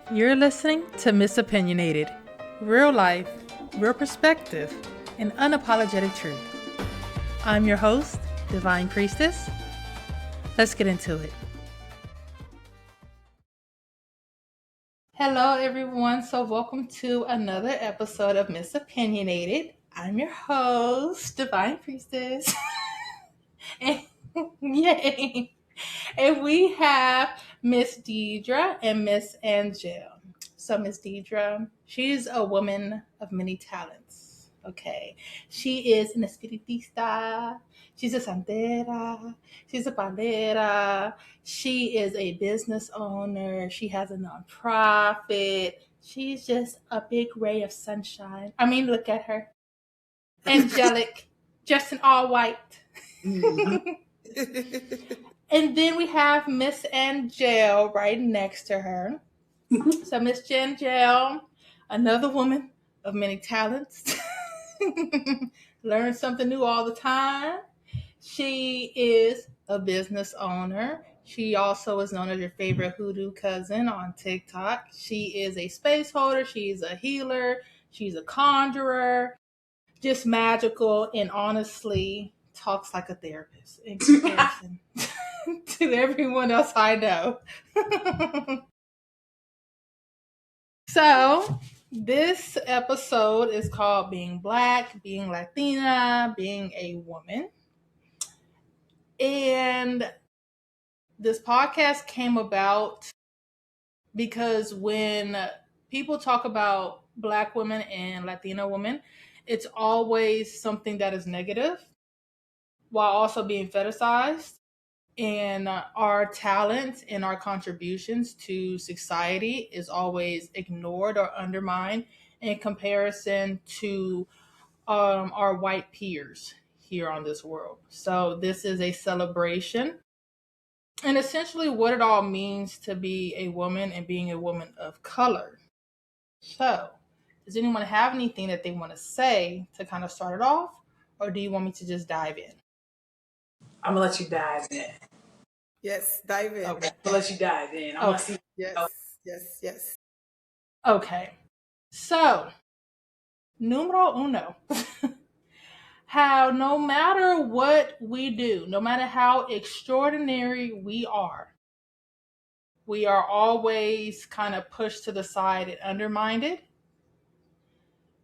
You're listening to Miss Opinionated. Real life, real perspective, and unapologetic truth. I'm your host, Divine Priestess. Let's get into it. Hello, everyone. So welcome to another episode of Miss Opinionated. I'm your host, Divine Priestess. and, yay! And we have Miss Deidre and Miss Angel. So Miss Deidre, she's a woman of many talents. Okay. She is an espiritista. She's a santera. She's a palera. She is a business owner. She has a nonprofit. She's just a big ray of sunshine. I mean, look at her. Angelic, dressed in all white. Mm-hmm. And then we have Miss Angel right next to her. So Miss Angel, another woman of many talents, learn something new all the time. She is a business owner. She also is known as your favorite hoodoo cousin on TikTok. She is a space holder. She's a healer. She's a conjurer. Just magical and honestly talks like a therapist in comparison to everyone else I know. So, this episode is called Being Black, Being Latina, Being a Woman. And this podcast came about because when people talk about Black women and Latina women, it's always something that is negative while also being fetishized. And our talents and our contributions to society is always ignored or undermined in comparison to our white peers here on this world. So this is a celebration and essentially what it all means to be a woman and being a woman of color. So does anyone have anything that they want to say to kind of start it off, or do you want me to just dive in? I'm gonna let you dive in. Yes, dive in. Okay. I'm gonna let you dive in. I want to see. Yes. Okay. So, numero uno. How no matter what we do, no matter how extraordinary we are always kind of pushed to the side and undermined,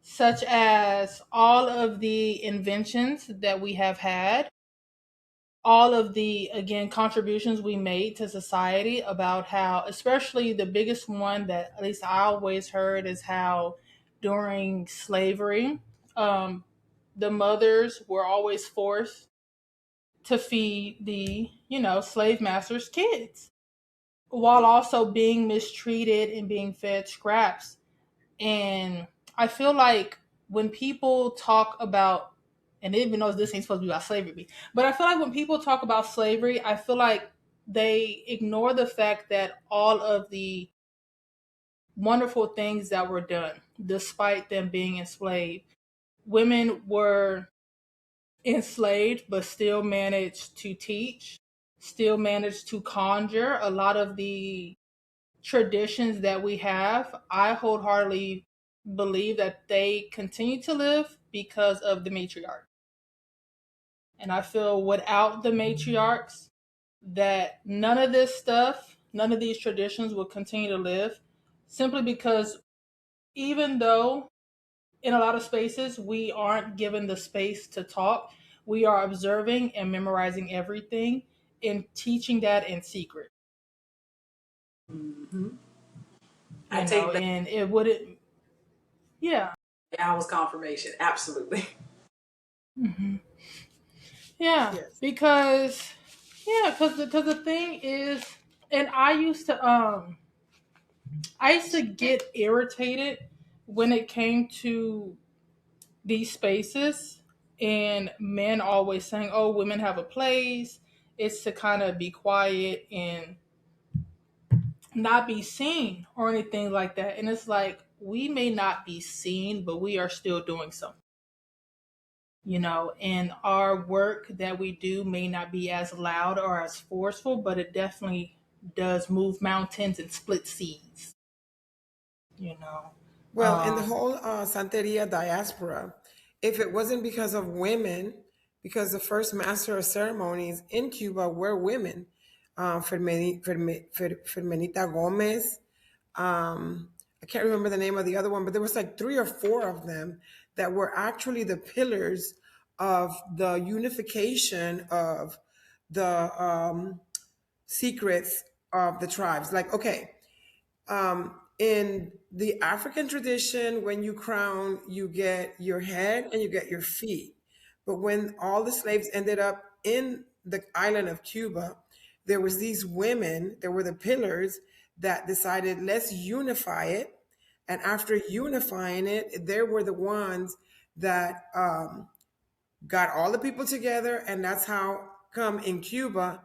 such as all of the inventions that we have had, all of the, again, contributions we made to society, about how, especially the biggest one that at least I always heard is how during slavery, the mothers were always forced to feed the, slave masters' kids while also being mistreated and being fed scraps. And I feel like when people talk about, and even though this ain't supposed to be about slavery, but I feel like when people talk about slavery, I feel like they ignore the fact that all of the wonderful things that were done, despite them being enslaved, women were enslaved, but still managed to teach, still managed to conjure. A lot of the traditions that we have, I wholeheartedly believe that they continue to live because of the matriarch. And I feel without the matriarchs, that none of this stuff, none of these traditions will continue to live, simply because even though in a lot of spaces we aren't given the space to talk, we are observing and memorizing everything and teaching that in secret. Mm-hmm. I take that. And it wouldn't, yeah. Hours confirmation, absolutely. Mm-hmm. Yeah, Yes. because the thing is, and I used to get irritated when it came to these spaces and men always saying, "Oh, women have a place. It's to kind of be quiet and not be seen or anything like that." And it's like, we may not be seen, but we are still doing something. And our work that we do may not be as loud or as forceful, but it definitely does move mountains and split seas. you know. Well, in the whole Santeria diaspora, if it wasn't because of women, because the first master of ceremonies in Cuba were women, Fermenita Gomez, I can't remember the name of the other one, but there was like three or four of them that were actually the pillars of the unification of the secrets of the tribes. Like, okay, in the African tradition, when you crown, you get your head and you get your feet. But when all the slaves ended up in the island of Cuba, there was these women, there were the pillars that decided, let's unify it. And after unifying it, there were the ones that got all the people together, and that's how come in Cuba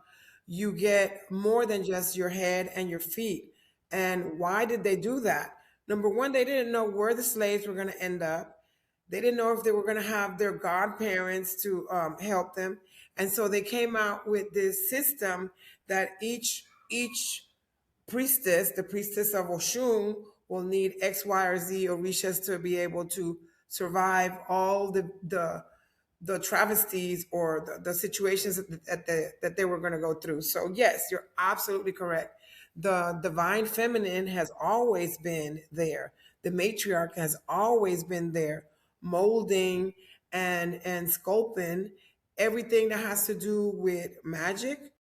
you get more than just your head and your feet. And why did they do that? Number one, they didn't know where the slaves were going to end up. They didn't know if they were going to have their godparents to help them, and so they came out with this system that each priestess, the priestess of Oshun, will need X, Y, or Z orishas to be able to survive all the travesties or the situations that they were going to go through. So yes, you're absolutely correct. The divine feminine has always been there. The matriarch has always been there, molding and sculpting everything that has to do with magic,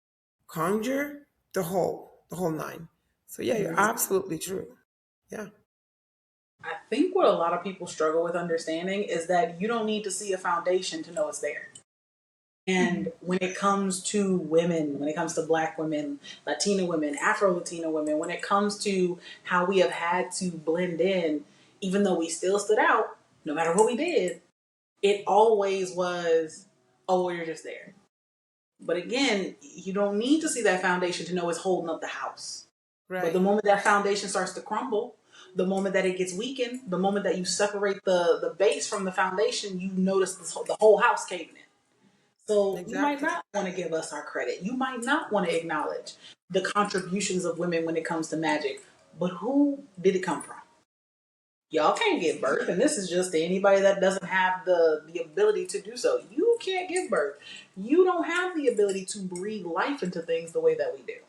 conjure, the whole nine. So yeah, you're absolutely true. Yeah. I think what a lot of people struggle with understanding is that you don't need to see a foundation to know it's there. And when it comes to women, when it comes to Black women, Latina women, Afro Latina women, when it comes to how we have had to blend in, even though we still stood out, no matter what we did, it always was, oh, well, you're just there. But again, you don't need to see that foundation to know it's holding up the house. But the Right. moment that foundation starts to crumble, the moment that it gets weakened, the moment that you separate the base from the foundation, you notice the whole house caving in. So you might Exactly. not want to give us our credit. You might not want to acknowledge the contributions of women when it comes to magic. But who did it come from? Y'all can't give birth, and this is just to anybody that doesn't have the ability to do so. You can't give birth. You don't have the ability to breathe life into things the way that we do.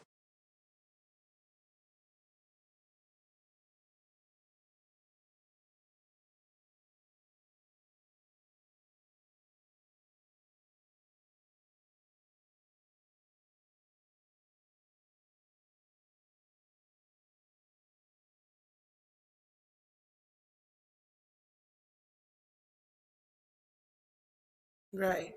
Right.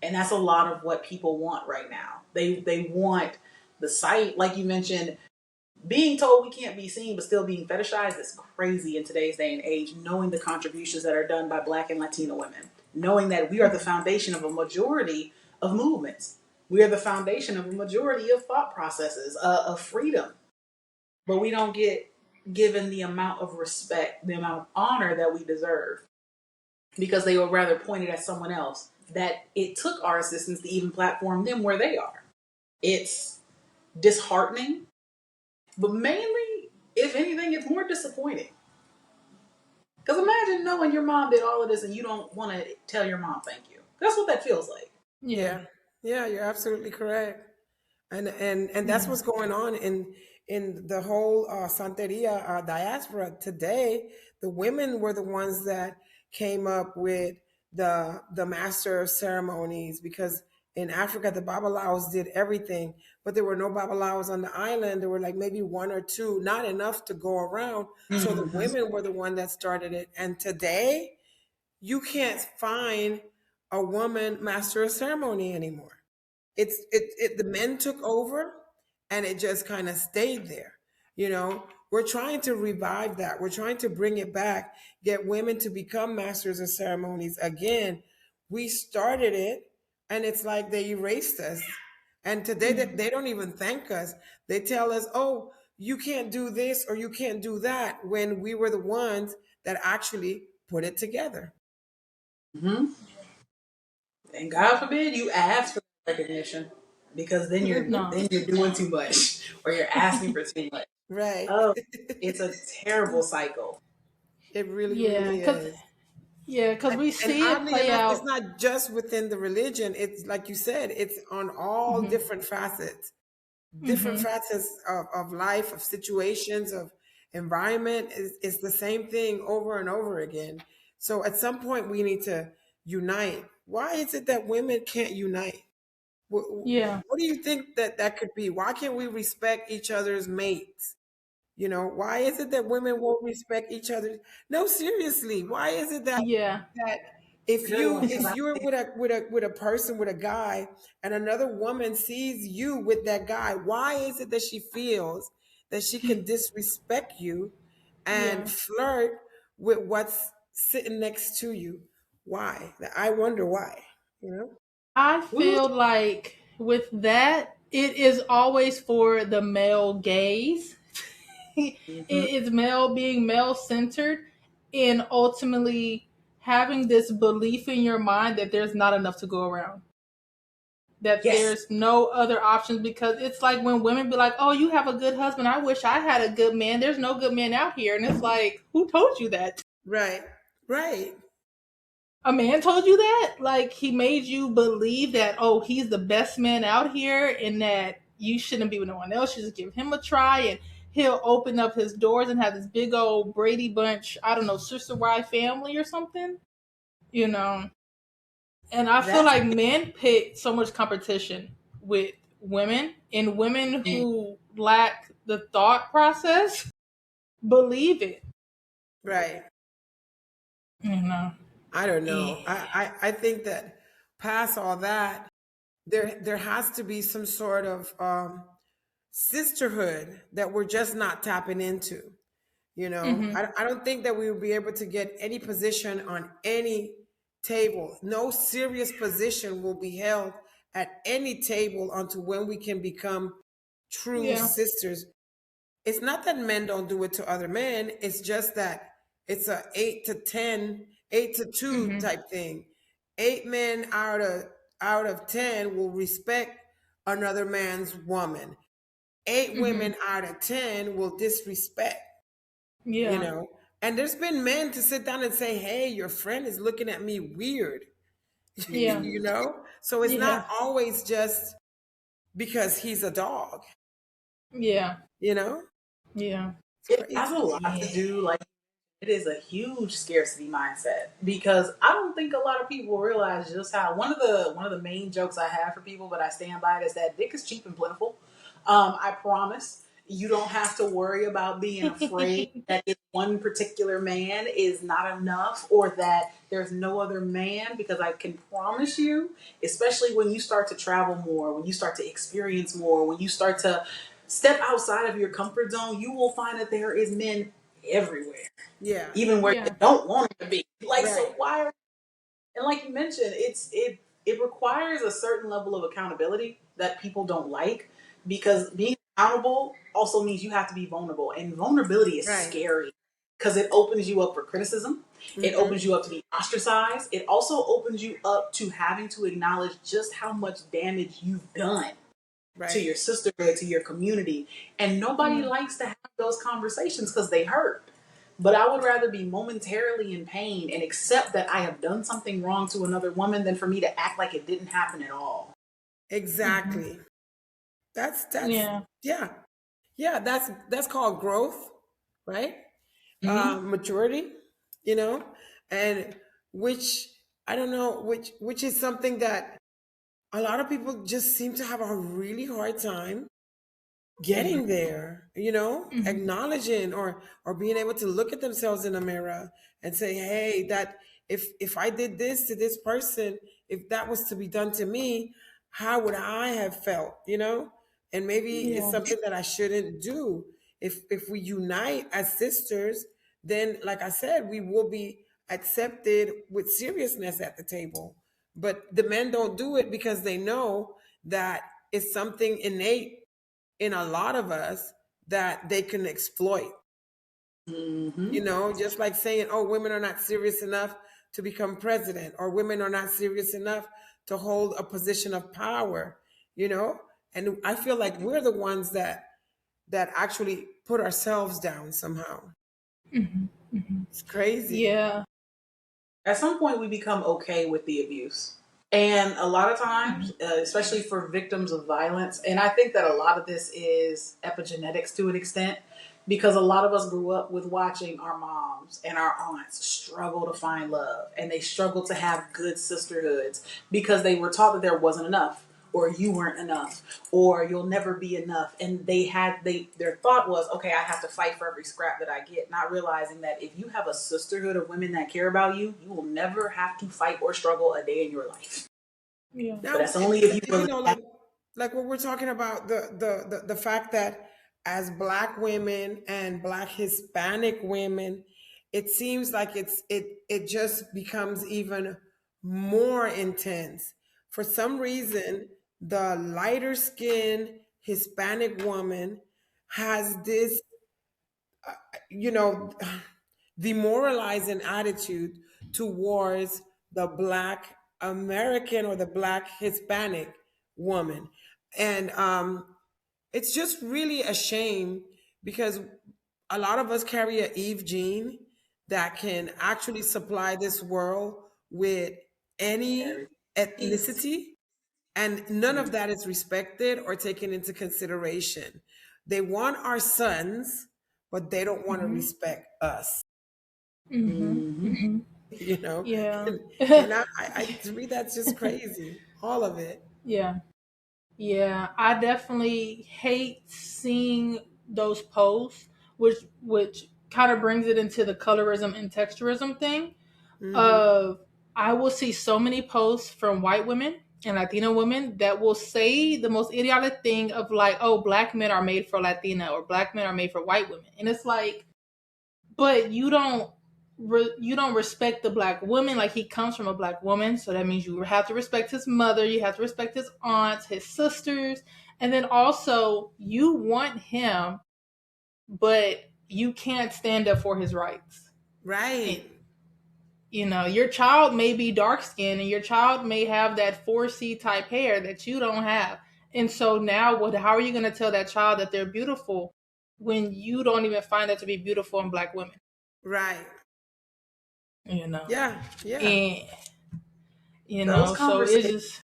And that's a lot of what people want right now. They want the sight, like you mentioned, being told we can't be seen but still being fetishized is crazy in today's day and age, knowing the contributions that are done by Black and Latina women, knowing that we are the foundation of a majority of movements. We are the foundation of a majority of thought processes, of freedom. But we don't get given the amount of respect, the amount of honor that we deserve because they were rather pointed at someone else that it took our assistance to even platform them where they are. It's disheartening, but mainly, if anything, it's more disappointing. Because imagine knowing your mom did all of this and you don't want to tell your mom thank you. That's what that feels like. Yeah. Yeah. Yeah, you're absolutely correct. And that's Yeah. what's going on in the whole Santeria diaspora today. The women were the ones that came up with the master of ceremonies, because in Africa the Babalaos did everything, but there were no Babalaos on the island. There were like maybe one or two, not enough to go around. So the Mm-hmm. women were the one that started it. And today you can't find a woman master of ceremony anymore. The men took over, and it just kind of stayed there. We're trying to revive that. We're trying to bring it back, get women to become masters of ceremonies again. We started it, and it's like they erased us. And today they don't even thank us. They tell us, "Oh, you can't do this or you can't do that," when we were the ones that actually put it together. Mm-hmm. And God forbid you ask for recognition. because No. then you're doing too much or you're asking for too much. Right. Oh, it's a terrible cycle. It really, Yeah, really cause is. yeah, cause we And see it oddly play enough, it's out. not just within the religion. It's like you said, it's on all Hmm. different Hmm. facets of life, of situations, of environment. Is the same thing over and over again. So at some point, we need to unite. Why is it that women can't unite? What, Yeah, what do you think that that could be? Why can't we respect each other's mates? Why is it that women won't respect each other? No, seriously, why is it that yeah, that if Good you one, because if I you're think with a person, with a guy, and another woman sees you with that guy, why is it that she feels that she can disrespect you and yeah. flirt with what's sitting next to you? Why? I wonder why, you know? I we was feel like with that, it is always for the male gaze. It mhm. is male being male centered, and ultimately having this belief in your mind that there's not enough to go around, that Yes, there's no other options. Because it's like when women be like, oh, you have a good husband, I wish I had a good man, there's no good man out here. And it's like, who told you that? Right, right, A man told you that? Like, he made you believe that, oh, he's the best man out here and that you shouldn't be with no one else, you just give him a try and he'll open up his doors and have this big old Brady Bunch, I don't know, sister wife family or something, you know? And I feel that's like men pick so much competition with women, and women mm, who lack the thought process believe it, right. you know? I don't Yeah. know. I think that past all that, there has to be some sort of sisterhood that we're just not tapping into. Hmm. I don't think that we will be able to get any position on any table. No serious position will be held at any table until when we can become true Yeah. sisters. It's not that men don't do it to other men. It's just that it's a 8 to 10, 8 to 2 Hmm. type thing. 8 men out of 10 will respect another man's woman. 8 women Hmm. out of 10 will disrespect, you Yeah. know. And there's been men to sit down and say, hey, your friend is looking at me weird, Yeah. mm, you know? So it's not Yeah. always just because he's a dog, Yeah. you know? Yeah. It's it has a crazy. lot to do. Like it is a huge scarcity mindset because I don't think a lot of people realize just how one of the main jokes I have for people, but I stand by it, is that dick is cheap and plentiful. I promise you don't have to worry about being afraid that this one particular man is not enough or that there's no other man, because I can promise you, especially when you start to travel more, when you start to experience more, when you start to step outside of your comfort zone, you will find that there is men everywhere, Yeah, even where you Yeah. don't want them to be. Like, right, so why are, and like you mentioned, it requires a certain level of accountability that people don't like, because being accountable also means you have to be vulnerable, and vulnerability is right. scary because it opens you up for criticism. It Hmm. opens you up to be ostracized. It also opens you up to having to acknowledge just how much damage you've done to Right. your sisterhood, to your community. And nobody Yeah. likes to have those conversations because they hurt. But I would rather be momentarily in pain and accept that I have done something wrong to another woman than for me to act like it didn't happen at all. Hmm. Exactly. That's Yeah. yeah. Yeah, that's called growth, right? Mm-hmm. Maturity, you know, and which I don't know, which is something that a lot of people just seem to have a really hard time getting there, Hmm. acknowledging or being able to look at themselves in the mirror and say, hey, that if I did this to this person, if that was to be done to me, how would I have felt, and maybe it's Yeah. something that I shouldn't do. If we unite as sisters, then like I said, we will be accepted with seriousness at the table. But the men don't do it because they know that it's something innate in a lot of us that they can exploit. Mm-hmm. Just like saying, oh, women are not serious enough to become president, or women are not serious enough to hold a position of power. you know? And I feel like we're the ones that actually put ourselves down somehow. It's crazy. Yeah. At some point, we become okay with the abuse. And a lot of times, especially for victims of violence, and I think that a lot of this is epigenetics to an extent, because a lot of us grew up with watching our moms and our aunts struggle to find love, and they struggled to have good sisterhoods because they were taught that there wasn't enough, or you weren't enough, or you'll never be enough. And their thought was, okay, I have to fight for every scrap that I get, not realizing that if you have a sisterhood of women that care about you, you will never have to fight or struggle a day in your life. Yeah. But Now, that's only if you you really know, have. like what we're talking about, the fact that as Black women and Black Hispanic women, it seems like it just becomes even more intense. For some reason, the lighter skinned Hispanic woman has this, you know, demoralizing attitude towards the Black American or the Black Hispanic woman. And it's just really a shame because a lot of us carry a Eve gene that can actually supply this world with any Peace. ethnicity, and none of that is respected or taken into consideration. They want our sons, but they don't want to Mm-hmm. respect us. Mm-hmm. Mm-hmm. Mm-hmm. You know, Yeah. and to me that's just crazy, all of it. Yeah. Yeah. I definitely hate seeing those posts, which kind of brings it into the colorism and texturism thing. Hmm. Of I will see so many posts from white women and Latina women that will say the most idiotic thing of like, "Oh, black men are made for Latina or black men are made for white women," and it's like, but you don't respect the black woman. Like, he comes from a black woman, so that means you have to respect his mother, you have to respect his aunts, his sisters, and then also you want him, but you can't stand up for his rights. And, Right. your child may be dark skinned and your child may have that 4C type hair that you don't have. And so now how are you going to tell that child that they're beautiful when you don't even find that to be beautiful in black women? Right. You know. Yeah. Yeah. And Those so it's conversations. just,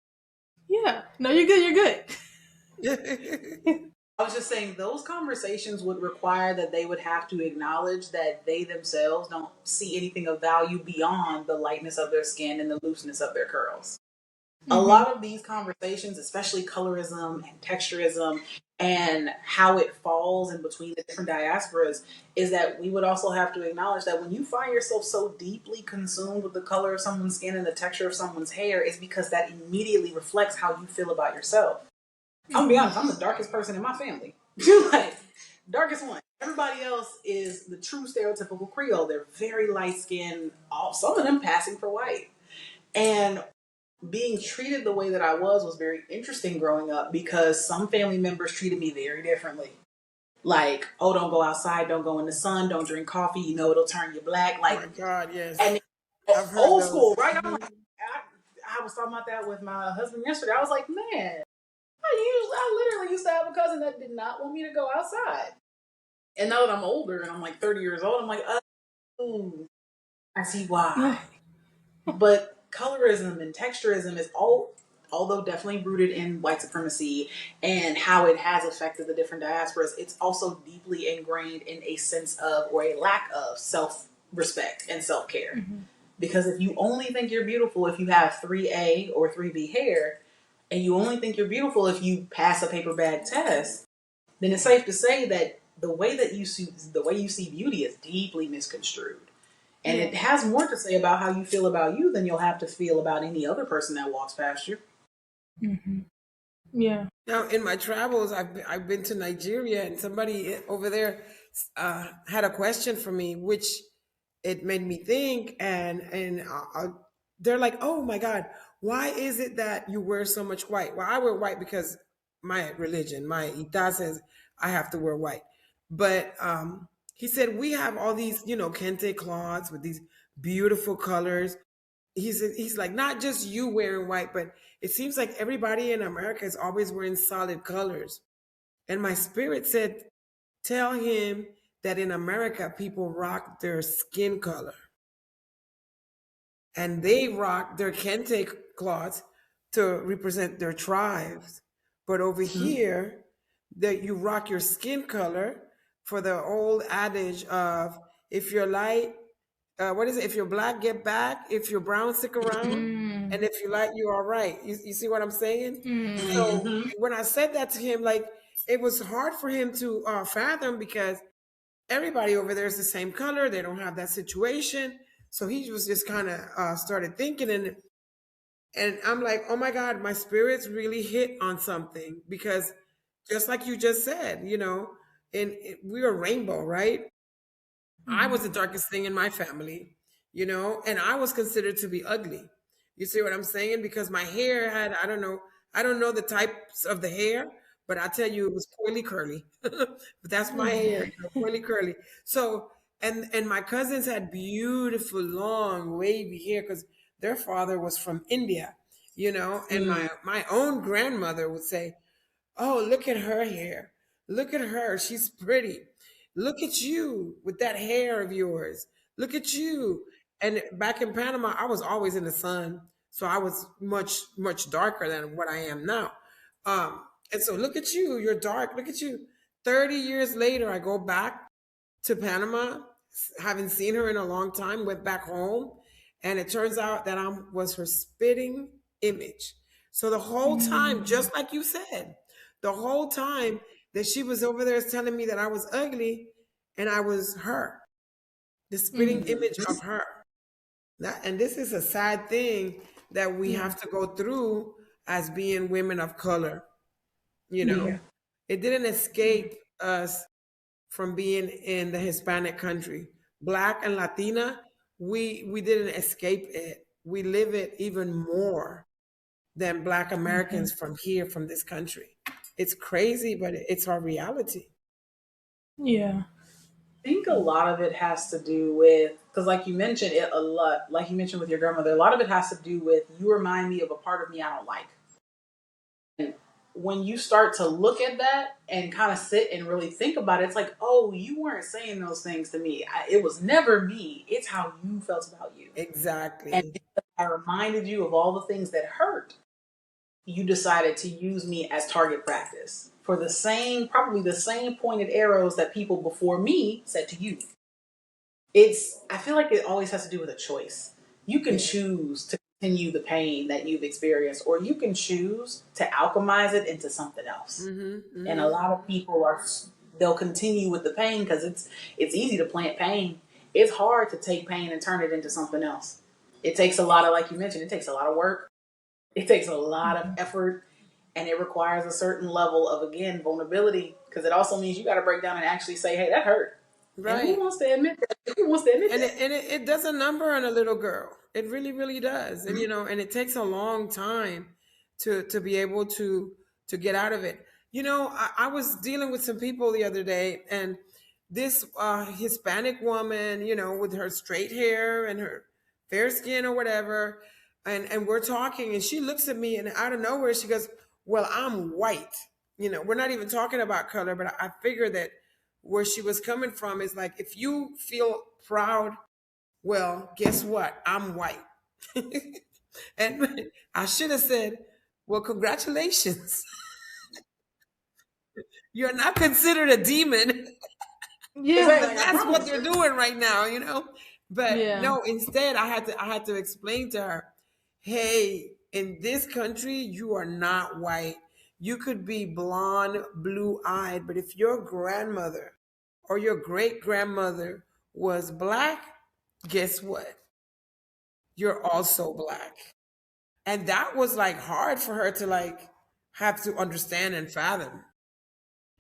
yeah. No, you're good, you're good. I was just saying those conversations would require that they would have to acknowledge that they themselves don't see anything of value beyond the lightness of their skin and the looseness of their curls. A Hmm. lot of these conversations, especially colorism and texturism and how it falls in between the different diasporas, is that we would also have to acknowledge that when you find yourself so deeply consumed with the color of someone's skin and the texture of someone's hair, is because that immediately reflects how you feel about yourself. I'm gonna be Hmm. honest, I'm the darkest person in my family. Like, darkest one. Everybody else is the true stereotypical Creole. They're very light skinned, some of them passing for white. And being treated the way that I was very interesting growing up because some family members treated me very differently. Like, oh, don't go outside, don't go in the sun, don't drink coffee, it'll turn you black. Oh Like, my God, and yes. I've heard old those. school, right? Mhm. I was talking about that with my husband yesterday. I was like, man, I literally used to have a cousin that did not want me to go outside. And now that I'm older and I'm like 30 years old, I'm like, oh, I see why. But colorism and texturism is although definitely rooted in white supremacy and how it has affected the different diasporas, it's also deeply ingrained in a sense of or a lack of self respect and self care. Hmm. Because if you only think you're beautiful if you have 3A or 3B hair, and you only think you're beautiful if you pass a paper bag test, then it's safe to say that the way you see beauty is deeply misconstrued. And Yeah. it has more to say about how you feel about you than you'll have to feel about any other person that walks past you. Hmm. Yeah. Now, in my travels, I've been to Nigeria, and somebody over there had a question for me, which it made me think. And they're like, "Oh my God, why is it that you wear so much white?" Well, I wear white because my religion, my ita says I have to wear white. But he said we have all these, kente cloths with these beautiful colors, he's like, not just you wearing white, but it seems like everybody in America is always wearing solid colors. And my spirit said, tell him that in America people rock their skin color and they rock their kente cloths to represent their tribes. But over Mhm. here, that you rock your skin color for the old adage of, if you're light, what is it? If you're black, get back. If you're brown, stick around. Mm, And if you like, you're all right. You see what I'm saying? mm, So Mhm. when I said that to him, like, it was hard for him to fathom because everybody over there is the same color. They don't have that situation. So he was just kind of started thinking, and I'm like, oh my God, my spirits really hit on something because just like you just said, and we're a rainbow, right? I was mhm, the darkest thing in my family, and I was considered to be ugly. You see what I'm saying? Because my hair had, I don't know the types of the hair, but I tell you, it was coily curly. But that's my hair, coily curly. So, and my cousins had beautiful, long, wavy hair because their father was from India, and Mm. my own grandmother would say, oh, look at her hair. Look at her. She's pretty. Look at you with that hair of yours. Look at you. And back in Panama, I was always in the sun. So I was much, much darker than what I am now. And so look at you. You're dark. Look at you. 30 years later, I go back to Panama, haven't seen her in a long time, went back home, and it turns out that I was her spitting image. So the whole time, mm, just like you said, the whole time that she was over there telling me that I was ugly and I was her, the spitting mm. image of her. And this is a sad thing that we Yeah. have to go through as being women of color, you know. Yeah. Yeah. It didn't escape us from being in the Hispanic country. Black and Latina, we didn't escape it. We live it even more than Black Mhm. Americans from here, from this country. It's crazy, but it's our reality. Yeah. I think a lot of it has to do with, because like you mentioned it a lot, like you mentioned with your grandmother, a lot of it has to do with, you remind me of a part of me I don't like. And when you start to look at that and kind of sit and really think about it, it's like, oh, you weren't saying those things to me. It was never me. It's how you felt about you. And Exactly. because I reminded you of all the things that hurt, you decided to use me as target practice for the same, probably the same pointed arrows that people before me said to you. I feel like it always has to do with a choice. You can Yeah. choose to continue the pain that you've experienced, or you can choose to alchemize it into something else. Mm-hmm. And a Mm-hmm. lot of people they'll continue with the pain because it's easy to plant pain. It's hard to take pain and turn it into something else. It takes a lot of, like you mentioned, it takes a lot of work. It takes a lot of Mhm. effort, and it requires a certain level of, again, vulnerability, because it also means you got to break down and actually say, hey, that hurt. And who Right. wants to admit that? Who wants to admit And that? it does a number on a little girl. It really, really does. And and it takes a long time to be able to get out of it. I was dealing with some people the other day, and this Hispanic woman, with her straight hair and her fair skin or whatever, and we're talking, and she looks at me, and out of nowhere she goes, "Well, I'm white." We're not even talking about color, but I figure that where she was coming from is like, if you feel proud, well, guess what? I'm white. And I should have said, well, congratulations. You're not considered a demon. Yeah. Exactly. But Like, I that's what promise. they're doing right now. But Yeah. no, instead I had to explain to her, hey, in this country, you are not white. You could be blonde, blue-eyed, but if your grandmother or your great grandmother was black, guess what? You're also black. And that was like hard for her to like have to understand and fathom,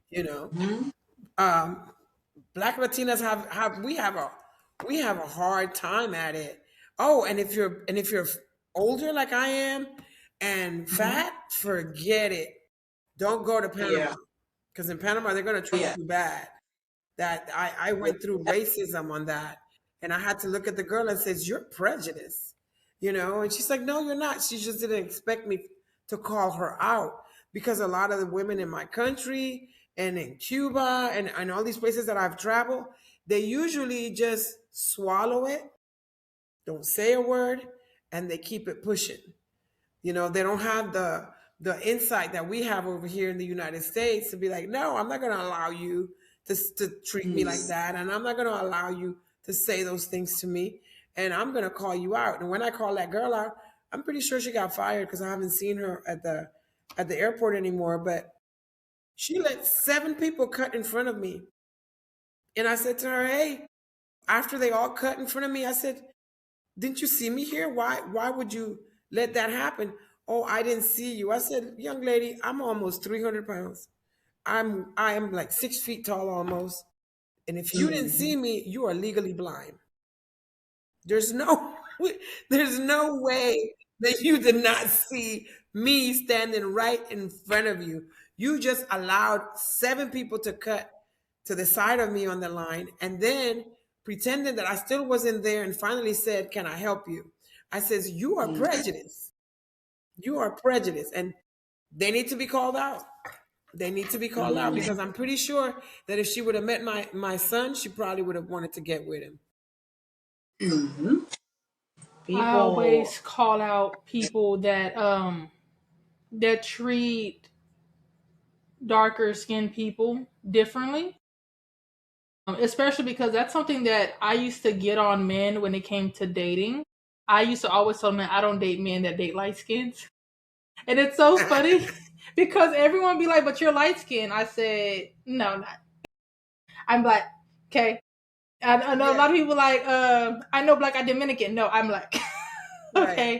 you know. Mm-hmm. Um, Black Latinas we have a hard time at it. Oh, and if you're older like I am and Mm-hmm. fat, forget it. Don't go to Yeah. Panama because in Panama they're gonna treat Yeah. you bad. That I went through racism on that, and I had to look at the girl and says, "You're prejudiced. And she's like, no, you're not. She just didn't expect me to call her out because a lot of the women in my country and in Cuba and all these places that I've traveled, they usually just swallow it, don't say a word, and they keep it pushing. They don't have the insight that we have over here in the United States to be like, no, I'm not going to allow you to treat me like Mm. that, and I'm not going to allow you to say those things to me, and I'm going to call you out. And when I call that girl out, I'm pretty sure she got fired because I haven't seen her at the airport anymore. But she let 7 people cut in front of me, and I said to her, hey, after they all cut in front of me, I said, didn't you see me here? Why would you let that happen? Oh, I didn't see you. I said, young lady, I'm almost 300 pounds. I am like 6 feet tall almost. And if you didn't see Mhm. me, you are legally blind. There's no there's no way that you did not see me standing right in front of you. You just allowed 7 people to cut to the side of me on the line and then pretending that I still wasn't there and finally said, can I help you? I says, you are Mm. prejudiced. You are prejudiced. And they need to be called out. They need to be called out Mhm. because I'm pretty sure that if she would have met my son, she probably would have wanted to get with him. Mhm. I People. always call out people that treat darker skinned people differently. Especially because that's something that I used to get on men when it came to dating. I used to always tell men I don't date men that date light skins. And it's so funny because everyone be like, but you're light skinned. I said, no, not. I'm black. Okay. I know a Yeah, lot of people like, I know black, I Dominican. No, I'm black. right. Okay.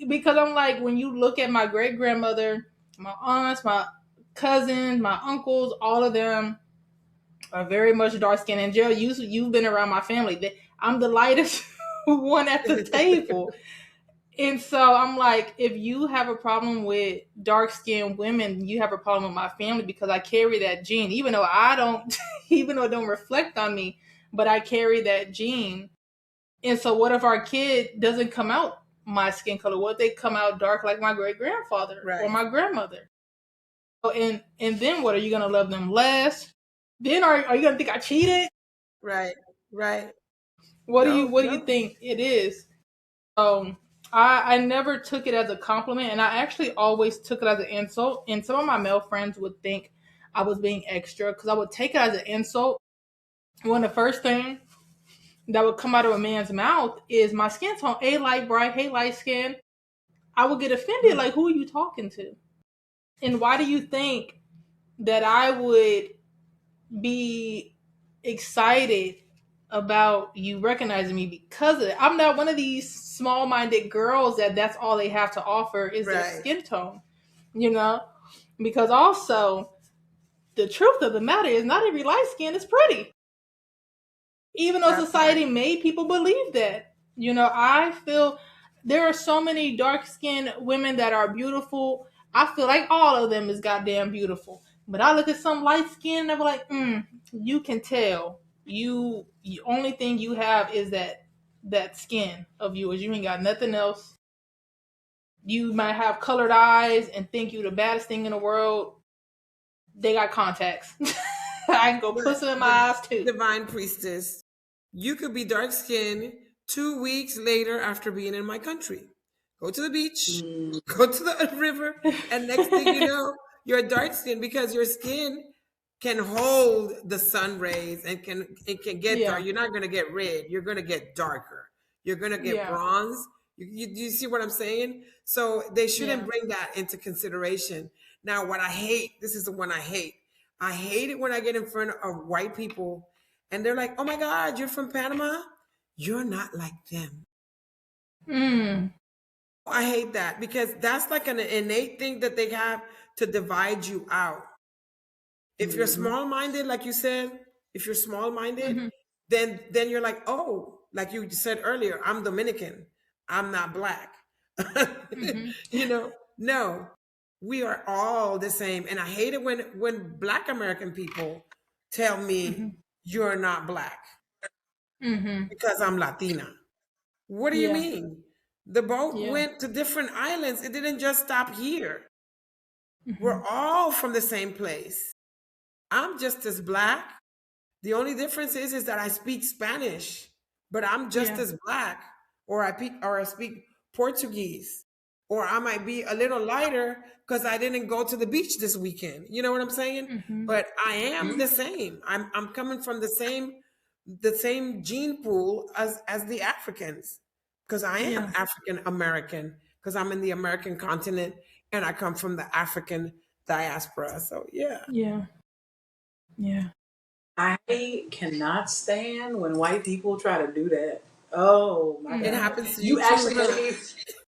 Because I'm like, when you look at my great grandmother, my aunts, my cousins, my uncles, all of them are very much dark skinned. And Jill, you've been around my family. I'm the lightest one at the table. And so I'm like, if you have a problem with dark skinned women, you have a problem with my family because I carry that gene, even though I don't, even though it don't reflect on me, but I carry that gene. And so what if our kid doesn't come out my skin color? What if they come out dark like my great grandfather or Right, my grandmother? Oh, and then what? Are you gonna love them less? Then are you gonna think I cheated? right, right. What No, what do you no. think it is? Um, I never took it as a compliment, and I actually always took it as an insult. And some of my male friends would think I was being extra because I would take it as an insult. When the first thing that would come out of a man's mouth is my skin tone, a light bright, hey light skin, I would get offended. Mm, Like, who are you talking to? And why do you think that I would be excited about you recognizing me because of it? I'm not one of these small-minded girls that's all they have to offer is their right. skin tone, you know? Because also, the truth of the matter is not every light skin is pretty. Even though That part. society made people believe that. I feel there are so many dark skinned women that are beautiful. I feel like all of them is goddamn beautiful. But I look at some light skin and I'm like, you can tell. The only thing you have is that skin of yours. You ain't got nothing else. You might have colored eyes and think you the baddest thing in the world. They got contacts. I can go But put some in my the eyes too. divine priestess, you could be dark skinned 2 weeks later after being in my country. Go to the beach, Mm. go to the river, and next thing you know, you're dark skinned because your skin can hold the sun rays and it can get dark. Yeah, You're not gonna get red, you're gonna get darker. You're gonna get yeah, bronze. You see what I'm saying? So they shouldn't yeah. bring that into consideration. Now, what I hate, this is the one I hate. I hate it when I get in front of white people and they're like, oh my God, you're from Panama? You're not like them. Mm. I hate that because that's like an innate thing that they have to divide you out. If you're Mhm. small minded, like you said, if you're small minded, Hmm. then you're like, oh, like you said earlier, I'm Dominican. I'm not black. Hmm. No, we are all the same. And I hate it when black American people tell me Hmm. you're not black Hmm. because I'm Latina. What do you Yeah. mean? The boat Yeah. went to different islands. It didn't just stop here. Hmm. We're all from the same place. I'm just as black. The only difference is that I speak Spanish, but I'm just Yeah. as black, or I speak Portuguese, or I might be a little lighter because I didn't go to the beach this weekend. You know what I'm saying? Hmm. But I am the same. I'm coming from the same gene pool as the Africans, because I am Yeah. African American, because I'm in the American continent and I come from the African diaspora. So yeah, Yeah. Yeah. I cannot stand when white people try to do that. Oh my it god. Mm. happens to you You too, actually made huh? me,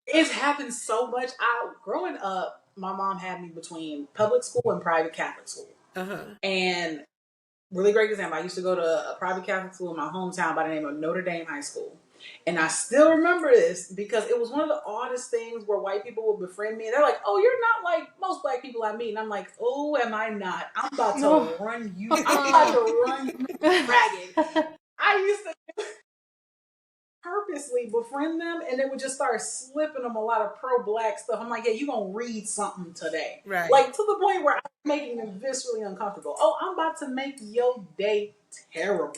it's happened so much. I growing up, my mom had me between public school and private Catholic school. Uh huh. And really great example. I used to go to a private Catholic school in my hometown by the name of Notre Dame High School. And I still remember this because it was one of the oddest things where white people would befriend me. And they're like, oh, you're not like most black people I meet. And I'm like, oh, am I not? I'm about No. to run you. I'm about to run you ragged. I used to purposely befriend them and then would just start slipping them a lot of pro-black stuff. I'm like, yeah, you gonna read something today. Right. Like to the point where I'm making them viscerally uncomfortable. Oh, I'm about to make your day terrible.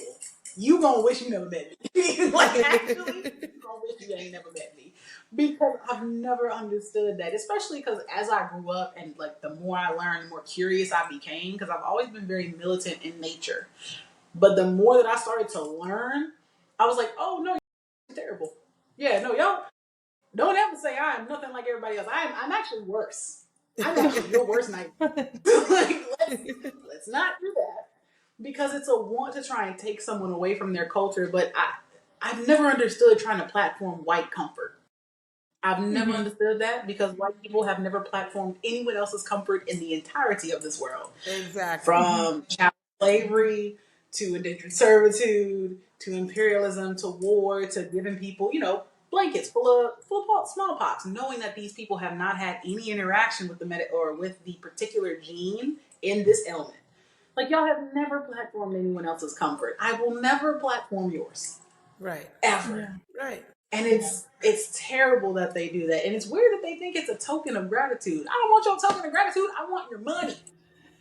You gonna wish you never met me. Like actually, you gonna wish you ain't never met me. Because I've never understood that. Especially because as I grew up and like the more I learned, the more curious I became. Because I've always been very militant in nature. But the more that I started to learn, I was like, oh no, terrible. Yeah, no, y'all don't ever say I'm nothing like everybody else. I'm actually worse. I'm actually your worst nightmare. Like let's not do that because it's a want to try and take someone away from their culture. But I've never understood trying to platform white comfort. I've never Hmm. understood that because white people have never platformed anyone else's comfort in the entirety of this world. Exactly. Hmm. From child slavery to indentured servitude to imperialism to war to giving people, blankets full of smallpox, knowing that these people have not had any interaction with the or with the particular gene in this element. Like y'all have never platformed anyone else's comfort. I will never platform yours Right. ever. Yeah. Right. And it's terrible that they do that. And it's weird that they think it's a token of gratitude. I don't want your token of gratitude. I want your money.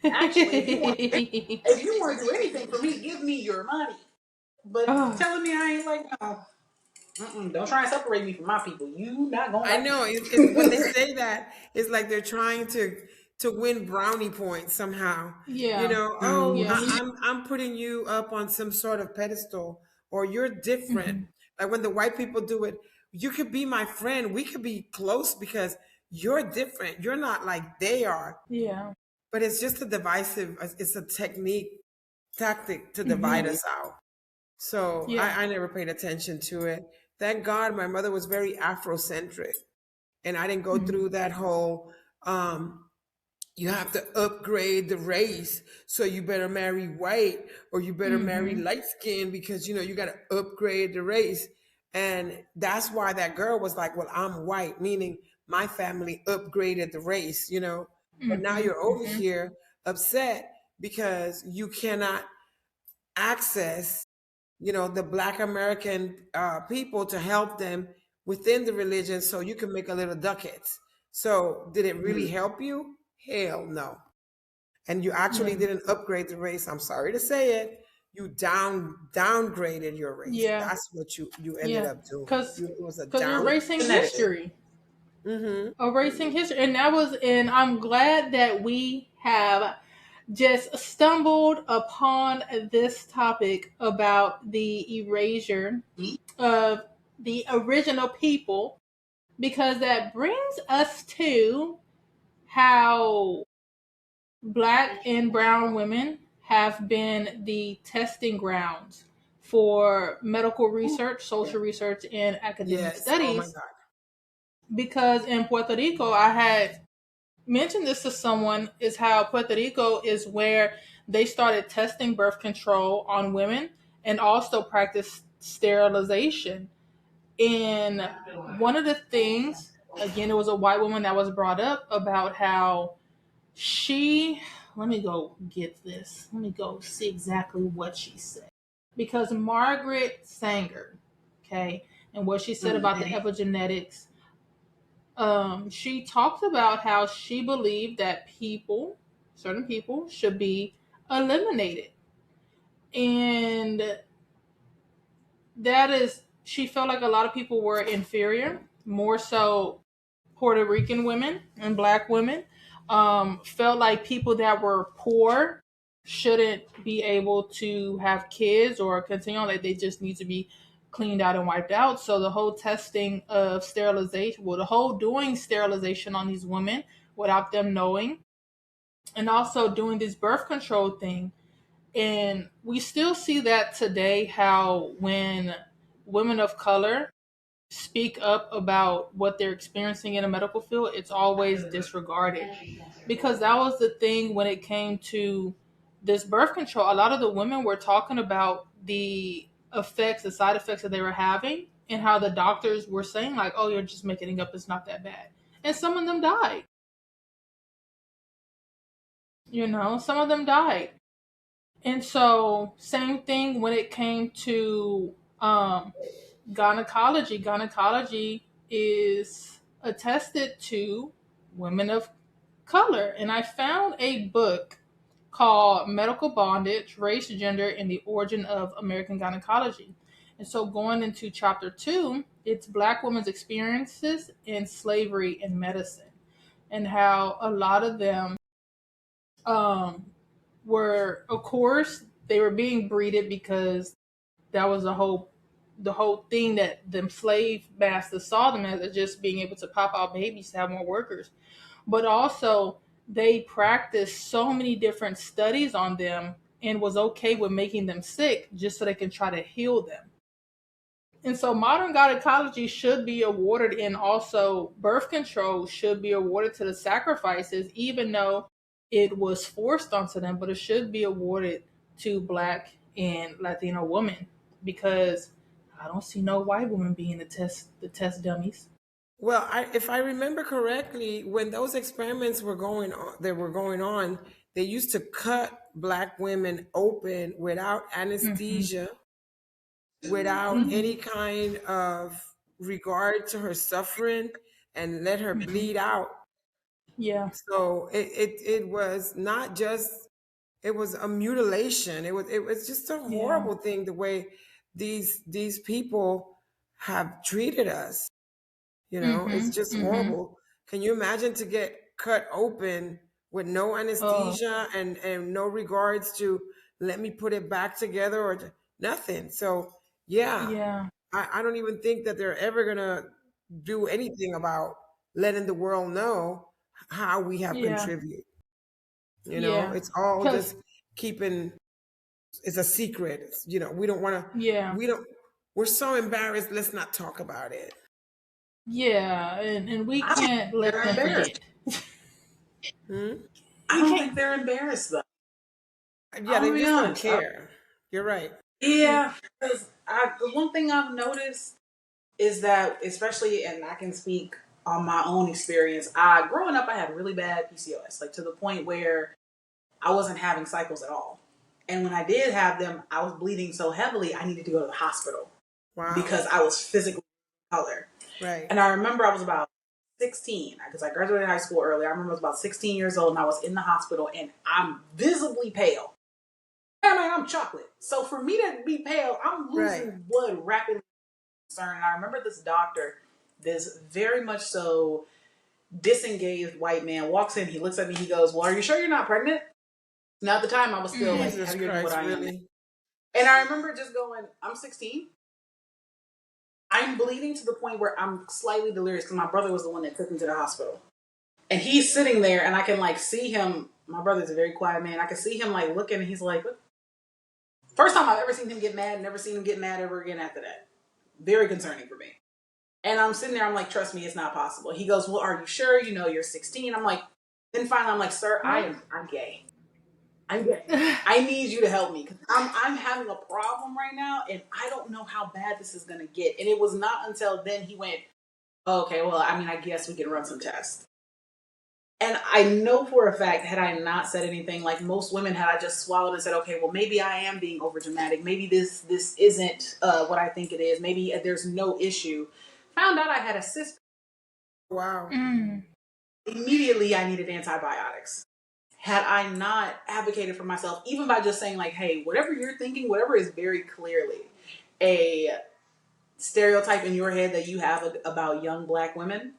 Actually, if you want to do anything for me, give me your money. But Oh, telling me I ain't like, no, don't try and separate me from my people. You not gonna I like know. me. It's when they say that, it's like they're trying to win brownie points somehow. You yeah. know, oh, Yeah. Mhm. I'm putting you up on some sort of pedestal, or you're different. Hmm. Like when the white people do it, you could be my friend. We could be close because you're different. You're not like they are. Yeah. But it's just a divisive. It's a tactic to divide Hmm. us out. So Yeah. I never paid attention to it. Thank God my mother was very Afrocentric, and I didn't go Hmm. through that whole you have to upgrade the race, so you better marry white or you better marry Hmm. light skin because you got to upgrade the race. And that's why that girl was like, well, I'm white, meaning my family upgraded the race. But now Hmm. you're over Hmm. here upset because you cannot access the Black American people to help them within the religion so you can make a little ducats. So did it really help you? Hell no. And you actually Yeah. didn't upgrade the race. I'm sorry to say it. You downgraded your race. Yeah. That's what you ended Yeah. up doing. Cause, It was a cause down. erasing Genetically. history, Mm-hmm. erasing history, and I'm glad that we have just stumbled upon this topic about the erasure of the original people, because that brings us to how Black and brown women have been the testing grounds for medical research, social research, and academic Yes. Oh my studies. God. Because in Puerto Rico, I had mentioned this to someone, is how Puerto Rico is where they started testing birth control on women and also practice sterilization. And one of the things, again, it was a white woman that was brought up about how she, let me go get this. Let me go see exactly what she said. Because Margaret Sanger, okay, and what she said about the Mm-hmm. epigenetics. She talked about how she believed that people, certain people, should be eliminated, and that is, she felt like a lot of people were inferior, more so Puerto Rican women and black women. Felt like people that were poor shouldn't be able to have kids or continue on, like they just need to be cleaned out and wiped out. So the whole testing of sterilization, well, the whole doing sterilization on these women without them knowing, and also doing this birth control thing. And we still see that today, how when women of color speak up about what they're experiencing in a medical field, it's always disregarded. Because that was the thing when it came to this birth control. A lot of the women were talking about the effects, the side effects that they were having, and how the doctors were saying, like, oh, you're just making it up, it's not that bad. And some of them died. Some of them died. And so, same thing when it came to gynecology. Gynecology is attested to women of color. And I found a book called Medical Bondage, Race, Gender, and the Origin of American Gynecology. And so, going into chapter 2, it's Black women's experiences in slavery and medicine, and how a lot of them um, were, of course, they were being breeded because that was the whole thing that them slave masters saw them as just being able to pop out babies to have more workers. But also they practiced so many different studies on them and was okay with making them sick just so they can try to heal them. And so modern gynecology should be awarded, and also birth control should be awarded to the sacrifices, even though it was forced onto them, but it should be awarded to Black and Latino women, because I don't see no white women being the test dummies. Well, if I remember correctly, when those experiments were going on, they used to cut black women open without Hmm. anesthesia, without Hmm. any kind of regard to her suffering, and let her Hmm. bleed out. Yeah. So it was not just, it was a mutilation. It was just a Yeah. horrible thing, the way these people have treated us. It's Hmm. just Hmm. horrible. Can you imagine to get cut open with no Oh, anesthesia and no regards to, let me put it back together, or nothing? So yeah, yeah. I don't even think that they're ever gonna do anything about letting the world know how we have Yeah. contributed. Yeah. It's all Cause just keeping, it's a secret. We don't want to, yeah. we don't, we're so embarrassed. Let's not talk about it. Yeah. And we I don't think can't let they're them embarrassed. forget. Hmm? I We don't can't. think they're embarrassed though. Yeah, I'm they gonna be just don't honest. care. You're right. Yeah, because the one thing I've noticed is that, especially, and I can speak on my own experience. I growing up, I had really bad PCOS, like to the point where I wasn't having cycles at all. And when I did have them, I was bleeding so heavily I needed to go to the hospital Wow. because I was physically color. Right. And I remember I was about 16 because I graduated high school early. I remember I was about 16 years old and I was in the hospital and I'm visibly pale. And I'm chocolate. So for me to be pale, I'm Right. losing blood rapidly. And I remember this doctor, this very much so disengaged white man, walks in. He looks at me. He goes, "Well, are you sure you're not pregnant?" Now at the time, I was still like Jesus heavier than what Christ, I am now. really? And I remember just going, "I'm 16. I'm bleeding to the point where I'm slightly delirious because my brother was the one that took me to the hospital." And he's sitting there, and I can like see him. My brother's a very quiet man. I can see him like looking, and he's like, first time I've ever seen him get mad. Never seen him get mad ever again after that. Very concerning for me. And I'm sitting there, I'm like, trust me, it's not possible. He goes, well, are you sure? You're 16. I'm like, then finally, I'm like, sir, What? I'm gay. I'm gay. I need you to help me because I'm having a problem right now, and I don't know how bad this is gonna get. And it was not until then he went, oh, okay, well, I mean, I guess we can run some tests. And I know for a fact, had I not said anything, like most women, had I just swallowed and said, "Okay, well, maybe I am being over dramatic. Maybe this isn't what I think it is. Maybe there's no issue." Found out I had a cyst. Wow. Mm. Immediately, I needed antibiotics. Had I not advocated for myself, even by just saying like, "Hey, whatever you're thinking, whatever is very clearly a stereotype in your head that you have about young Black women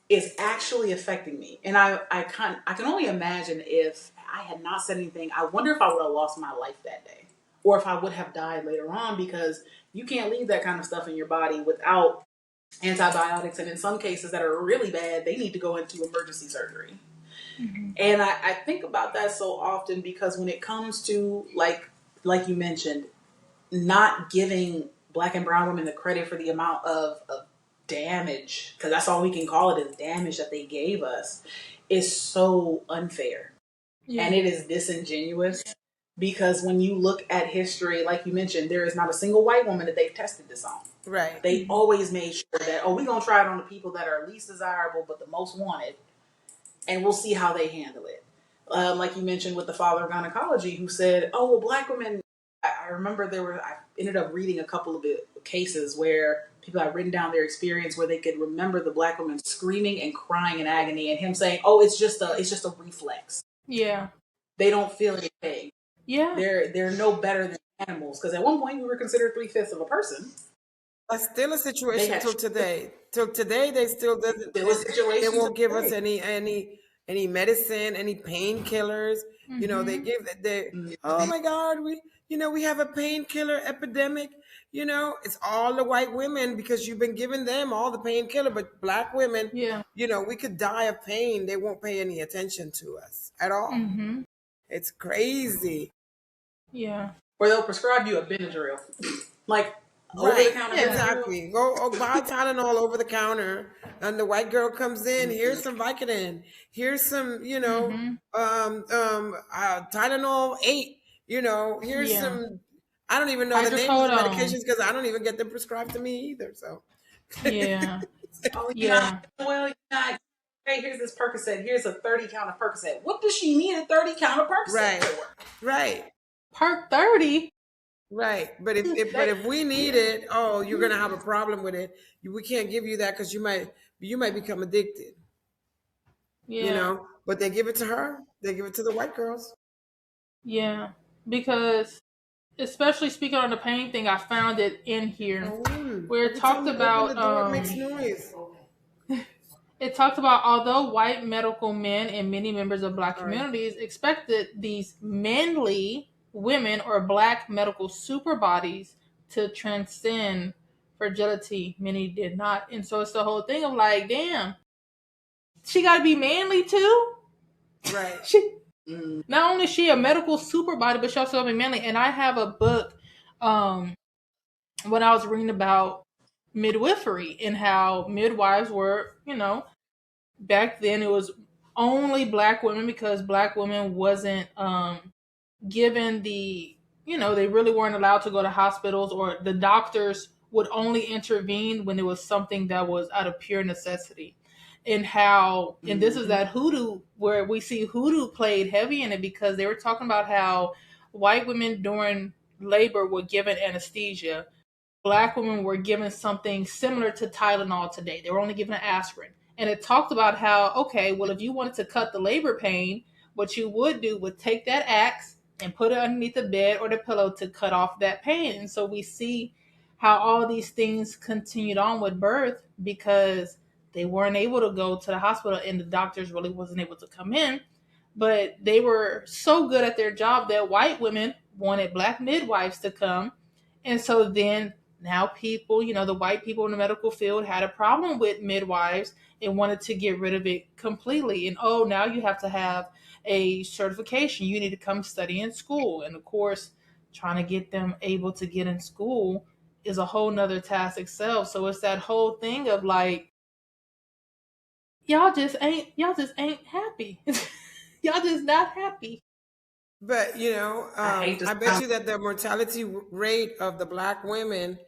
is actually affecting me," and I can only imagine if I had not said anything. I wonder if I would have lost my life that day, or if I would have died later on, because you can't leave that kind of stuff in your body without antibiotics, and in some cases that are really bad, they need to go into emergency surgery. Mm-hmm. And I think about that so often, because when it comes to like you mentioned, not giving Black and brown women the credit for the amount of damage, because that's all we can call it, is damage that they gave us, is so unfair. And Yeah. it is disingenuous, because when you look at history, like you mentioned, there is not a single white woman that they've tested this on. Right. They Mm-hmm. always made sure that, oh, we're going to try it on the people that are least desirable but the most wanted, and we'll see how they handle it. Like you mentioned with the father of gynecology, who said, "Oh, well, Black women." I remember I ended up reading a couple of cases where people had written down their experience, where they could remember the Black women screaming and crying in agony, and him saying, "Oh, it's just a reflex. Yeah. They don't feel anything. Yeah. They're no better than animals." Because at one point we were considered 3/5 of a person. That's still a They situation had till today. Till today, they still doesn't. still a They situation won't give us today. any medicine, any painkillers. They Mm-hmm. give they. Oh Mhm. my God, we have a painkiller epidemic. It's all the white women because you've been giving them all the painkiller, but Black women, Yeah. we could die of pain. They won't pay any attention to us at all. Mm-hmm. It's crazy. Yeah. Or they'll prescribe you a Benadryl, like over the Right, counter Yeah. Benadryl. exactly. Go buy Tylenol over the counter, and the white girl comes in. Here's some Vicodin. Here's some, Mm-hmm. Tylenol 8. Here's Yeah. some. I don't even know the name of the Hydrocodone. medications because I don't even get them prescribed to me either. So, Yeah. Oh, you're not Yeah. well. You're not. Hey, here's this Percocet. Here's a 30 count of Percocet. What does she need a 30 count of Percocet right, for? right, Perk 30. right. But if we need it, oh, you're gonna have a problem with it. We can't give you that because you might become addicted. Yeah. But they give it to her. They give it to the white girls. Yeah. Because, especially speaking on the pain thing, I found it in here Oh, where it every time talked you open the about door, it makes noise. although white medical men and many members of Black Sorry. communities expected these manly women or Black medical super bodies to transcend fragility, many did not. And so it's the whole thing of like, damn, she got to be manly too. Right. She Mm. not only is she a medical super body, but she also got to be manly. And I have a book um, when I was reading about midwifery and how midwives were, back then it was only Black women because Black women wasn't given they really weren't allowed to go to hospitals, or the doctors would only intervene when it was something that was out of pure necessity. And this is Mm-hmm. that hoodoo where we see hoodoo played heavy in it, because they were talking about how white women during labor were given anesthesia. Black women were given something similar to Tylenol today. They were only given an aspirin. And it talked about how, okay, well, if you wanted to cut the labor pain, what you would do would take that axe and put it underneath the bed or the pillow to cut off that pain. And so we see how all these things continued on with birth because they weren't able to go to the hospital and the doctors really wasn't able to come in. But they were so good at their job that white women wanted Black midwives to come. And so then now people, the white people in the medical field had a problem with midwives and wanted to get rid of it completely. And oh, now you have to have a certification. You need to come study in school. And of course, trying to get them able to get in school is a whole nother task itself. So it's that whole thing of like, y'all just ain't happy. Y'all just not happy. But I hate to I bet sound. you that the mortality rate of the Black women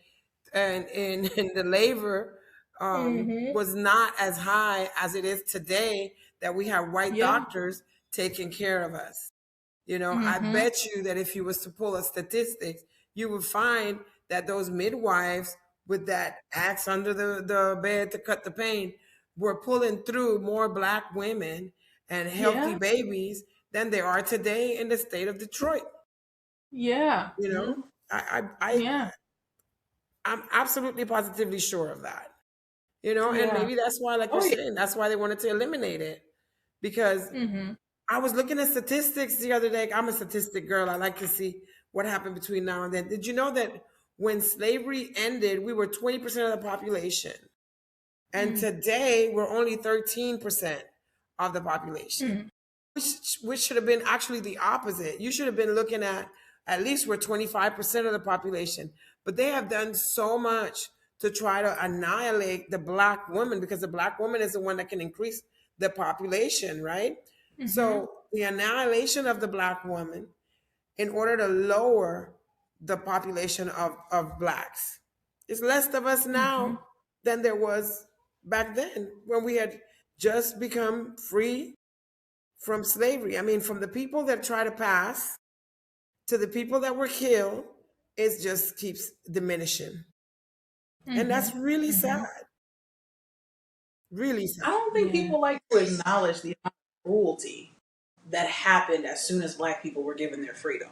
and in the labor Mm-hmm. was not as high as it is today. that we have white Yeah. doctors taking care of us. I Mm-hmm. bet you that if you was to pull a statistics, you would find that those midwives with that axe under the bed to cut the pain were pulling through more black women and healthy Yeah. babies than there are today in the state of Detroit. Yeah. You know, Yeah. I'm absolutely positively sure of that. And Yeah. maybe that's why, like you're Oh yeah. saying, that's why they wanted to eliminate it. Because Mm-hmm. I was looking at statistics the other day. I'm a statistic girl. I like to see what happened between now and then. Did you know that when slavery ended, we were 20% of the population? And today we're only 13% of the population, Mm-hmm. which should have been actually the opposite. You should have been looking at least we're 25% of the population. But they have done so much to try to annihilate the black woman, because the black woman is the one that can increase the population, right? Mm-hmm. So the annihilation of the black woman in order to lower the population of blacks. It's less of us Mm-hmm. now than there was back then when we had just become free from slavery. I mean, from the people that try to pass to the people that were killed, it just keeps diminishing. And Mm-hmm. that's really Mm-hmm. sad. Really I sad. don't think Yeah. people like to acknowledge the amount of cruelty that happened as soon as black people were given their freedom.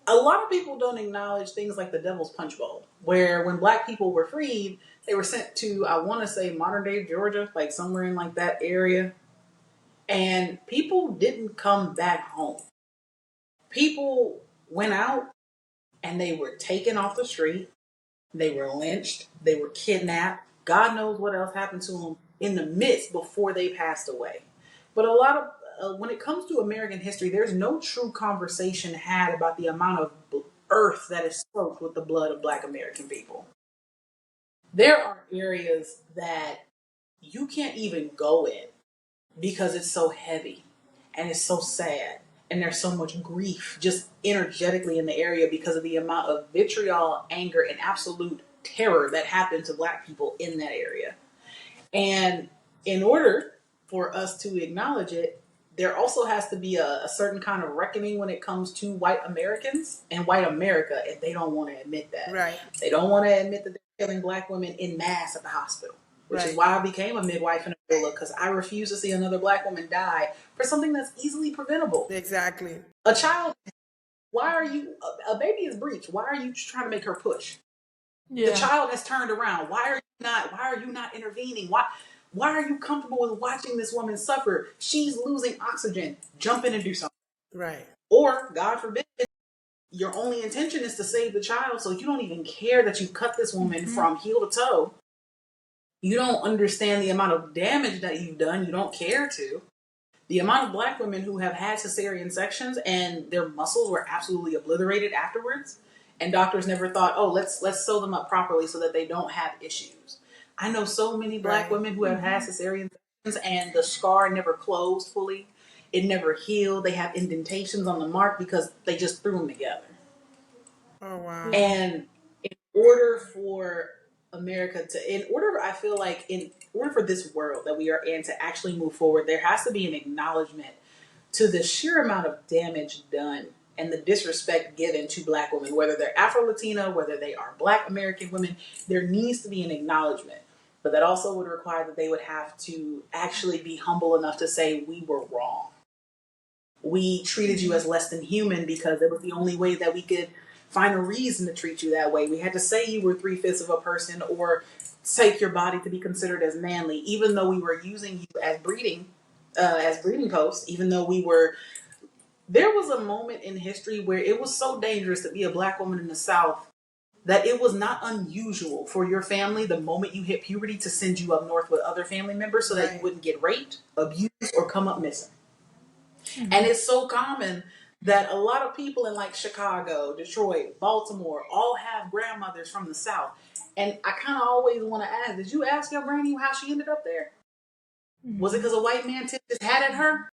A lot of people don't acknowledge things like the Devil's Punch Bowl, where when black people were freed, they were sent to, I want to say, modern day Georgia, like somewhere in like that area. And people didn't come back home. People went out and they were taken off the street. They were lynched. They were kidnapped. God knows what else happened to them in the midst before they passed away. But a lot of, when it comes to American history, there's no true conversation had about the amount of earth that is soaked with the blood of black American people. There are areas that you can't even go in because it's so heavy and it's so sad. And there's so much grief just energetically in the area because of the amount of vitriol, anger, and absolute terror that happened to black people in that area. And in order for us to acknowledge it, there also has to be a certain kind of reckoning when it comes to white Americans and white America, and they don't want to admit that. Right, They don't want to admit that they're killing black women in mass at the hospital, which is right. why I became a midwife and a doula, because I refuse to see another black woman die for something that's easily preventable. Exactly. A child, why are you, a baby is breached. Why are you trying to make her push? The Yeah. child has turned around. Why are you not intervening? Why are you comfortable with watching this woman suffer? She's losing oxygen. Jump in and do something. Right. Or, God forbid, your only intention is to save the child, so you don't even care that you cut this woman Mm-hmm. from heel to toe. You don't understand the amount of damage that you've done. You don't care to. The amount of black women who have had cesarean sections and their muscles were absolutely obliterated afterwards, and doctors never thought, oh, let's sew them up properly so that they don't have issues. I know so many black Right. women who have had Mm-hmm. cesarean sections and the scar never closed fully. It never healed. They have indentations on the mark because they just threw them together. Oh, wow. Yeah. And in order for I feel like in order for this world that we are in to actually move forward, there has to be an acknowledgement to the sheer amount of damage done and the disrespect given to black women, whether they're Afro Latina, whether they are black American women. There needs to be an acknowledgement. But that also would require that they would have to actually be humble enough to say, we were wrong. We treated you Mm-hmm. as less than human because it was the only way that we could find a reason to treat you that way. We had to say you were 3/5 of a person or take your body to be considered as manly, even though we were using you as breeding posts, even though we were. There was a moment in history where it was so dangerous to be a black woman in the South that it was not unusual for your family, the moment you hit puberty, to send you up north with other family members so that you Right. wouldn't get raped, abused, or come up missing. And Mm-hmm. it's so common that a lot of people in like Chicago, Detroit, Baltimore all have grandmothers from the South. And I kind of always want to ask, did you ask your granny how she ended up there? Was it Mm-hmm. because a white man just had at her?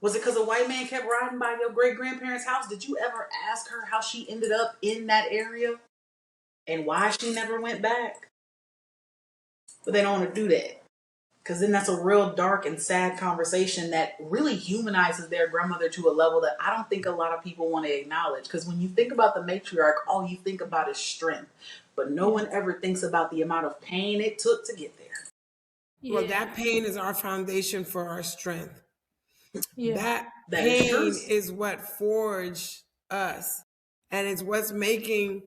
Was it because a white man kept riding by your great grandparents' house? Did you ever ask her how she ended up in that area and why she never went back? But they don't want to do that. Because then that's a real dark and sad conversation that really humanizes their grandmother to a level that I don't think a lot of people want to acknowledge. Because when you think about the matriarch, all you think about is strength. But no Yeah. one ever thinks about the amount of pain it took to get there. Well, Yeah. that pain is our foundation for our strength. Yeah. That That is true. pain is what forged us, and it's what's making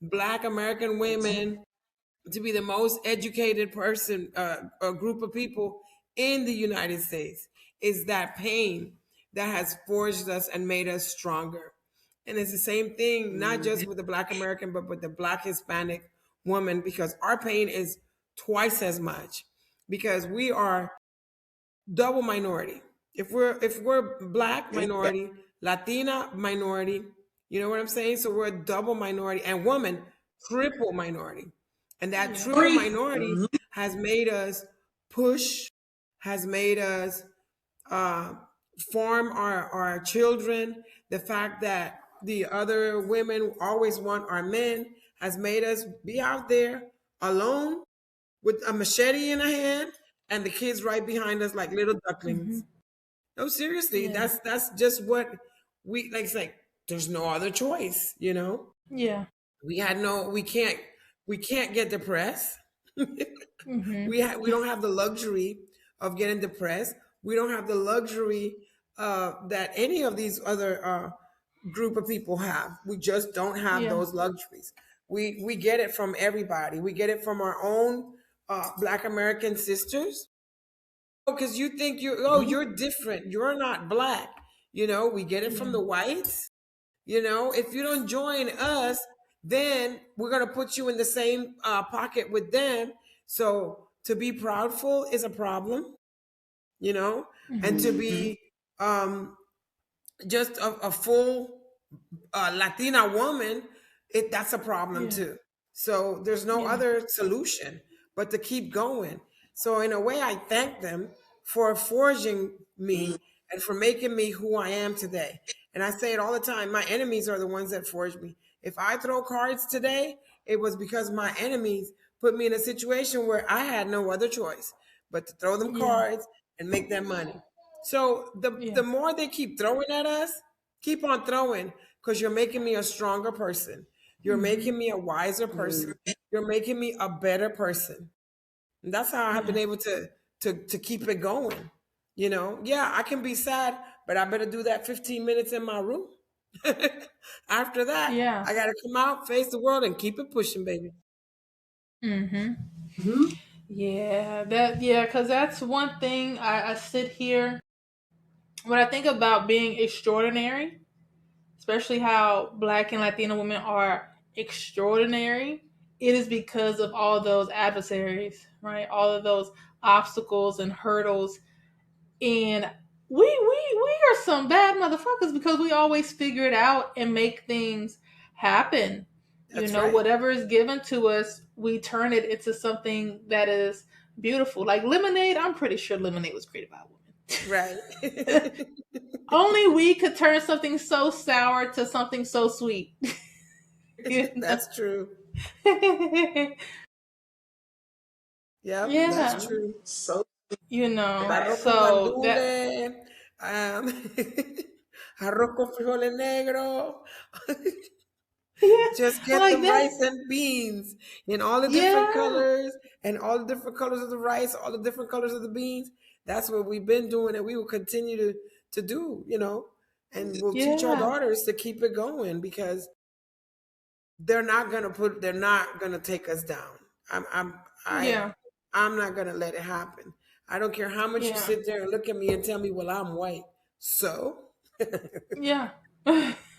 Black American women to be the most educated person, a group of people in the United States. Is that pain that has forged us and made us stronger. And it's the same thing, not just with the Black American, but with the Black Hispanic woman, because our pain is twice as much because we are double minority. If we're Black minority, Latina minority, you know what I'm saying? So we're a double minority, and woman triple minority. And that Yeah. triple Three. minority has made us push, has made us uh, farm our children. The fact that the other women always want our men has made us be out there alone with a machete in a hand and the kids right behind us like little Hmm. ducklings. No, seriously, Yeah. that's just what we like. It's like there's no other choice, you know. Yeah. We had no, we can't get depressed. Hmm. We don't have the luxury of getting depressed. We don't have the luxury that any of these other group of people have. We just don't have Yeah. those luxuries. We get it from everybody. We get it from our own Black American sisters. Because you think you're different. You're not Black. You know, we get it from Yeah. the whites. You know, if you don't join us, then we're going to put you in the same pocket with them. So to be proudful is a problem, you know, and to Hmm. be um, just a full Latina woman, that's a problem Yeah. too. So there's no Yeah. other solution but to keep going. So in a way, I thank them for forging me and for making me who I am today. And I say it all the time: my enemies are the ones that forged me. If I throw cards today, it was because my enemies put me in a situation where I had no other choice but to throw them Yeah. cards and make that money. So the Yeah. more they keep throwing at us, keep on throwing because you're making me a stronger person. You're Hmm. making me a wiser person. You're making me a better person. And that's how I have been Yeah. able to keep it going. You know, yeah, I can be sad, but I better do that 15 minutes in my room. After that, Yeah. I got to come out, face the world, and keep it pushing, baby. Hmm. Mhm. Yeah. That. Yeah. Because that's one thing I sit here when I think about being extraordinary, especially how Black and Latina women are extraordinary. It is because of all those adversaries, right? All of those obstacles and hurdles. And we are some bad motherfuckers because we always figure it out and make things happen. You That's know, right. whatever is given to us, we turn it into something that is beautiful. Like lemonade, I'm pretty sure lemonade was created by Right. a woman. Only we could turn something so sour to something so sweet. You know? That's true. Yep, that's Yeah. true. So You know, everybody. Arroz con so that gandules, arroz con frijoles negros. yeah, Just I'm get the like that's rice and beans in all the different yeah, colors and all the different colors of the rice, all the different colors of the beans. That's what we've been doing and we will continue to do, you know, and we'll teach our yeah, daughters to keep it going because they're not gonna take us down. I yeah, I'm not gonna let it happen. I don't care how much you yeah, sit there and look at me and tell me, well, I'm white. So yeah,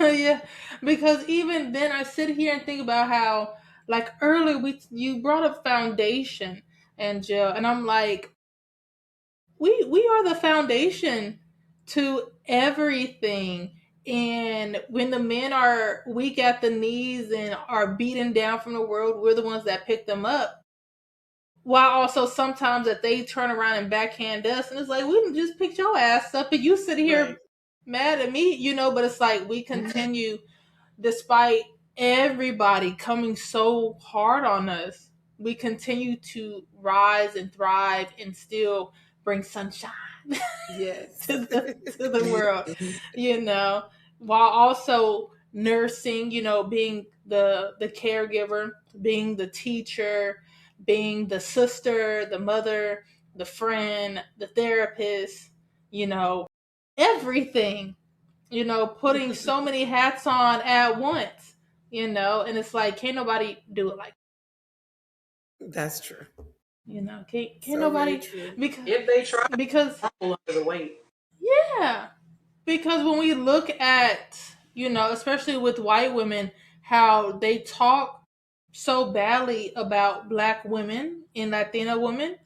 yeah. Because even then, I sit here and think about how, like earlier, we you brought up foundation and Jill, and I'm like, we are the foundation to everything. And when the men are weak at the knees and are beaten down from the world, we're the ones that pick them up. While also sometimes that they turn around and backhand us, and it's like we didn't just pick your ass up, and you sit right. here mad at me, you know. But it's like we continue despite everybody coming so hard on us. we continue to rise and thrive and still bring sunshine Yes. to the world, you know, while also nursing, being the caregiver, being the teacher, being the sister, the mother, the friend, the therapist, you know, everything, putting so many hats on at once, and it's like can't nobody do it like, That's true. can't So very nobody, true. because If they try to because crumble under the weight. yeah, because when we look at, especially with white women, how they talk so badly about black women and Latina women,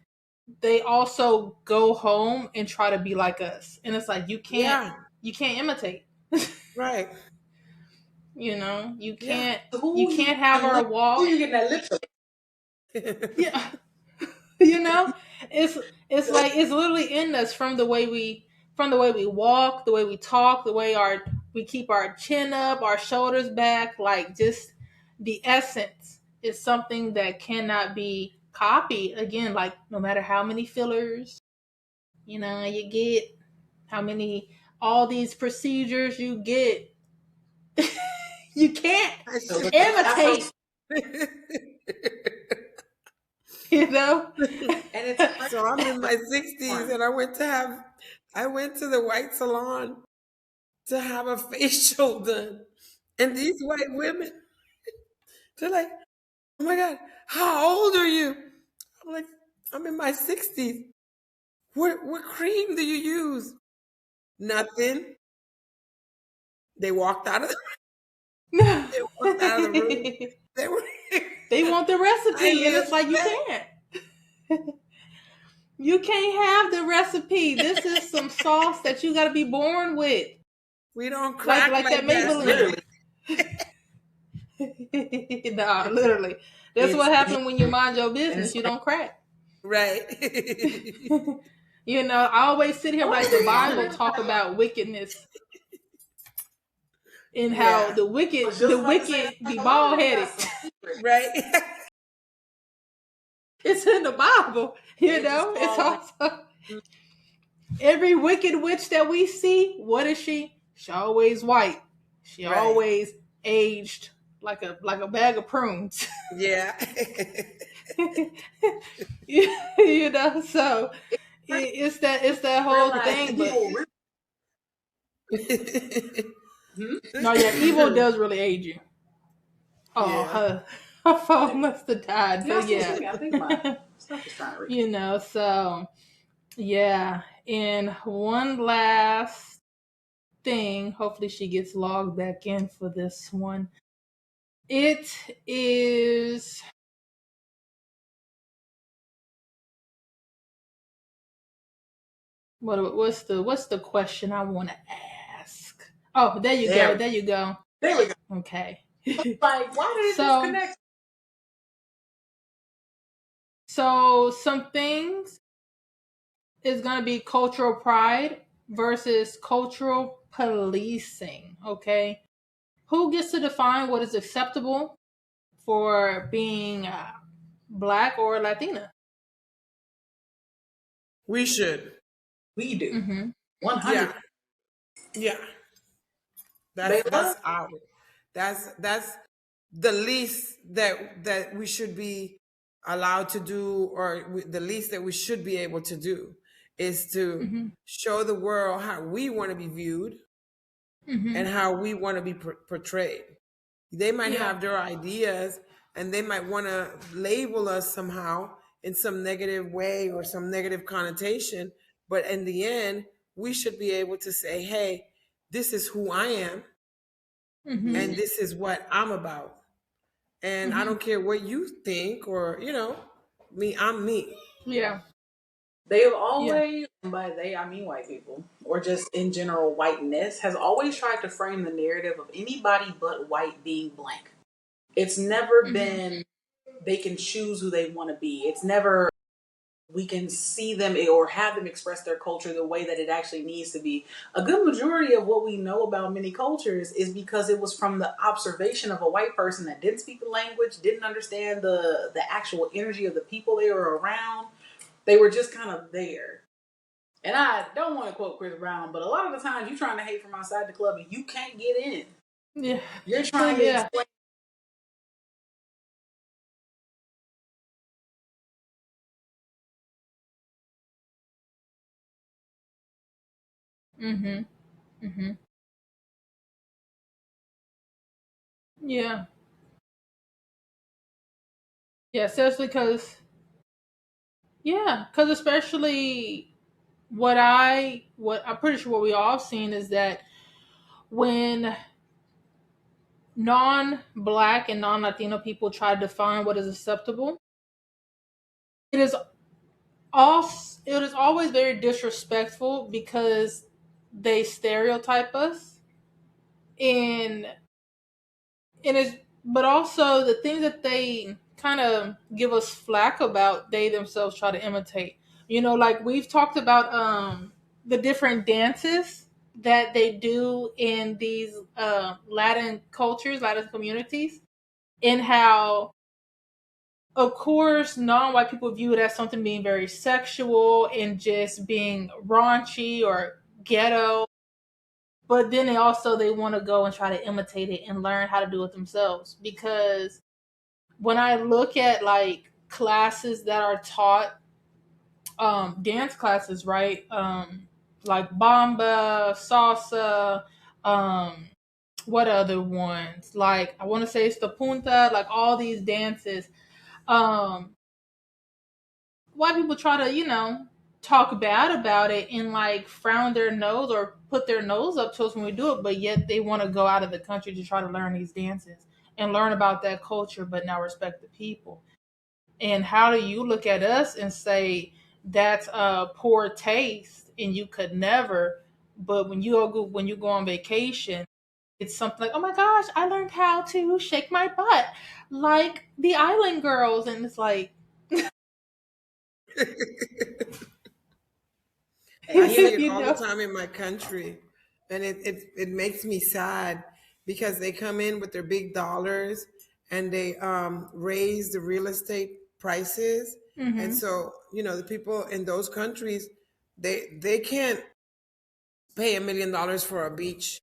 they also go home and try to be like us. And it's like Yeah. you can't imitate. Right. You Yeah. can't you Who you can't have our who walk. you getting that lip to? Yeah. you know it's like it's literally in us, from the way we walk, the way we talk, the way we keep our chin up, our shoulders back, like just the essence is something that cannot be copied again, like no matter how many fillers you get, how many all these procedures you get, you can't I So should. the Afro, imitate, you know and it's crazy. So I'm in my 60s One. and I went to the white salon to have a facial done. And these white women, they're like, "Oh my God, how old are you?" I'm like, "I'm in my 60s. What cream do you use?" Nothing. They walked out of the, they walked out of the room. They were They want the I recipe, and it's like you live can't. You can't have the recipe. This is some sauce that you got to be born with, we don't like crack like that like that. Maybelline. Literally, No, literally, that's it's what happened when you mind your and business. it's You crazy. don't crack. Right. I always sit here What like is the this Bible song? talk about wickedness and how Yeah. the I wicked, was the just about to say, wicked be I wonder bald if we got headed. some secret. Right. It's in the Bible. They just It's fall in. also every wicked witch that we see. What is she? She always white. She Right. always aged like a bag of prunes. Yeah. So It's it's that whole realize thing. But evil. Hmm? no, yeah, evil does really age you. Oh, Yeah. her phone must have died. So Yeah, I still yeah, think I think my stuff is trying to read. so yeah. And one last thing. Hopefully, she gets logged back in for this one. It is what's the question I want to ask? Oh, there you There go. we go. There you go. There we go. Okay. Like, why did it so disconnect? so some things is going to be cultural pride versus cultural policing. Okay. Who gets to define what is acceptable for being black or Latina? We should. We do Mm-hmm. 100. Yeah. Yeah. They That's love. our that's the least that we should be allowed to do, or the least that we should be able to do is to Mm-hmm. show the world how we want to be viewed Mm-hmm. and how we want to be portrayed. They might Yeah. have their ideas and they might want to label us somehow in some negative way or some negative connotation, but in the end we should be able to say, hey, this is who I am Mm-hmm. and this is what I'm about, and I Mm-hmm. don't care what you think, or me, I'm me. Yeah. They have Yeah. always, and by they I mean white people, or just in general, whiteness has always tried to frame the narrative of anybody but white being blank. It's never Mm-hmm. been they can choose who they want to be. It's never we can see them or have them express their culture the way that it actually needs to be. A good majority of what we know about many cultures is because it was from the observation of a white person that didn't speak the language, didn't understand the actual energy of the people they were around. They were just kind of there. And I don't want to quote Chris Brown, but a lot of the times you're trying to hate from outside the club and you can't get in. Yeah. You're trying to Yeah. explain. Mhm. Mhm. Yeah. Yeah, especially cuz yeah, cuz especially what I'm pretty sure what we all seen is that when non-black and non-Latino people try to define what is acceptable, it is all it is always very disrespectful because they stereotype us and it's but also the things that they kind of give us flack about they themselves try to imitate. Like we've talked about the different dances that they do in these Latin cultures, Latin communities, and how of course non-white people view it as something being very sexual and just being raunchy or ghetto, but then they want to go and try to imitate it and learn how to do it themselves. Because when I look at like classes that are taught, dance classes, right, like bamba, salsa, um what other ones, like I want to say it's the punta, like all these dances, um white people try to, talk bad about it and like frown their nose or put their nose up to us when we do it, but yet they want to go out of the country to try to learn these dances and learn about that culture, but not respect the people. And how do you look at us and say that's poor taste and you could never, but when you go on vacation, it's something like, oh my gosh, I learned how to shake my butt like the island girls, and it's like, And I you know, see it you all the know. time in my country, and it makes me sad because they come in with their big dollars and they raise the real estate prices, and Hmm. so the people in those countries they can't pay $1 million for a beachfront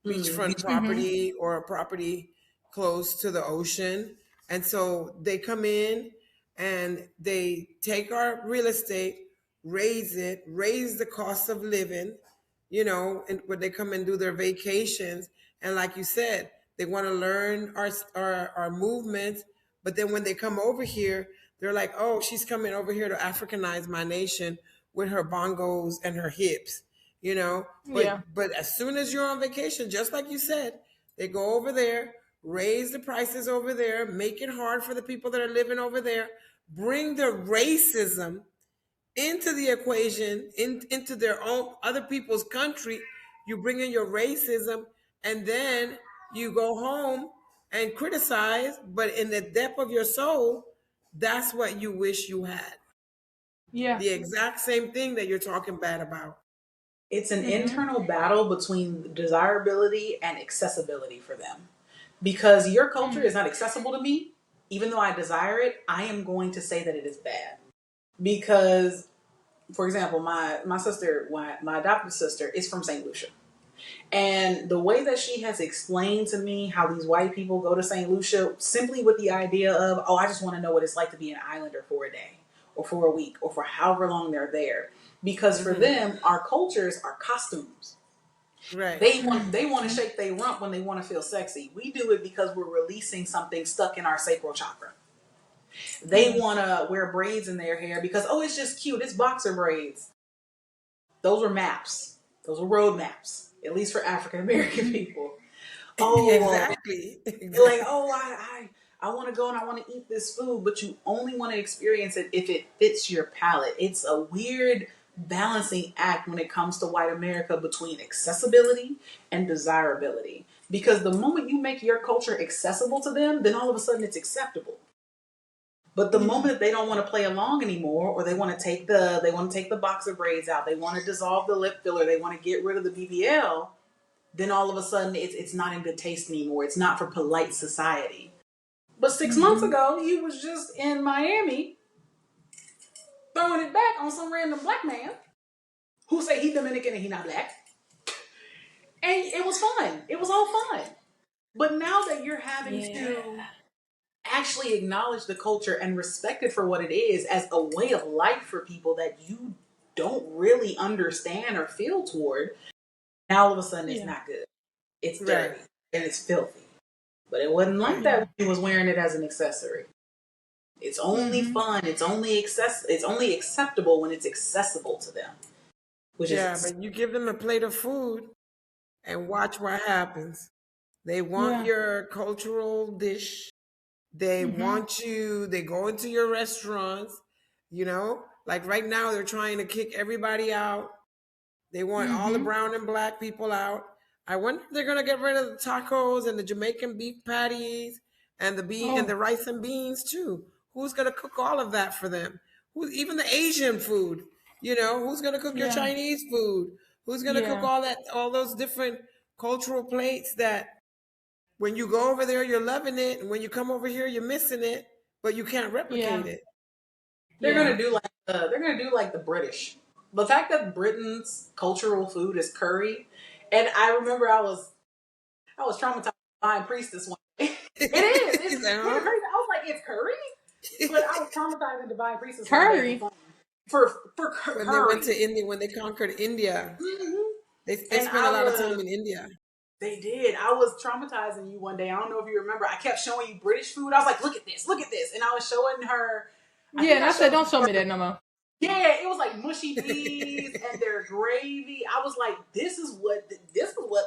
Hmm. property or a property close to the ocean. And so they come in and they take our real estate, raise the cost of living, and when they come and do their vacations. And like you said, they want to learn our movements. But then when they come over here, they're like, oh, she's coming over here to Africanize my nation with her bongos and her hips, but Yeah. as soon as you're on vacation, just like you said, they go over there, raise the prices over there, make it hard for the people that are living over there, bring the racism into the equation, into their own other people's country. You bring in your racism, and then you go home and criticize, but in the depth of your soul, that's what you wish you had. Yeah. The exact same thing that you're talking bad about. it's an Hmm. internal battle between desirability and accessibility for them. Because your culture is not accessible to me, even though I desire it, I am going to say that it is bad. Because, for example, my sister, my adopted sister, is from St. Lucia. And the way that she has explained to me how these white people go to St. Lucia simply with the idea of, oh, I just want to know what it's like to be an islander for a day or for a week or for however long they're there. Because for Hmm. them, our cultures are costumes. Right. They want to shake their rump when they want to feel sexy. We do it because we're releasing something stuck in our sacral chakra. They Yeah. want to wear braids in their hair because, oh, it's just cute. It's boxer braids. Those were maps. Those were road maps, at least for African American people. Oh, Exactly. like, Exactly. oh, I want to go and I want to eat this food, but you only want to experience it if it fits your palate. It's a weird balancing act when it comes to white America between accessibility and desirability. Because the moment you make your culture accessible to them, then all of a sudden it's acceptable. But the Yeah. moment that they don't want to play along anymore, or they want to take the box of braids out, they want to dissolve the lip filler, they want to get rid of the BBL, then all of a sudden it's not in good taste anymore. It's not for polite society. But 6 months Mm-hmm. ago, you was just in Miami throwing it back on some random black man who say he Dominican and he not black. And it was fun. It was all fun. But now that you're having Yeah. to actually acknowledge the culture and respect it for what it is as a way of life for people that you don't really understand or feel toward, now all of a sudden it's Yeah. not good. It's Right. dirty and it's filthy. But it wasn't like Right. that Yeah. when he was wearing it as an accessory. It's only Mm-hmm. fun. It's only acceptable when it's accessible to them, which Yeah, is but you give them a plate of food and watch what happens. They want Yeah. your cultural dish. They Mm-hmm. want you, they go into your restaurants, like right now they're trying to kick everybody out. They want all the Mm-hmm. brown and black people out. I wonder if they're gonna get rid of the tacos and the Jamaican beef patties and the bean and Oh. the rice and beans too. Who's gonna cook all of that for them? Who's even the Asian food? Who's gonna cook your Yeah. Chinese food? Who's gonna cook Yeah. all those different cultural plates that when you go over there you're loving it, and when you come over here you're missing it, but you can't replicate Yeah. it. they're Yeah. gonna do like the British. The fact that Britain's cultural food is curry, and I remember I was traumatized by priestess one day. It is. He's It's like, kind of huh? crazy. I was like, it's curry, but I was traumatized in Divine Priestess one day Curry. for When they went curry. to India, when they conquered India, Hmm. they And spent a lot of time in India. they did. I was traumatizing you one day. I don't know if you remember. I kept showing you British food. I was like, look at this, and I was showing her. I Yeah, think and I I said, showed don't show you. me that no more. Yeah, it was like mushy peas and their gravy. I was like, this is what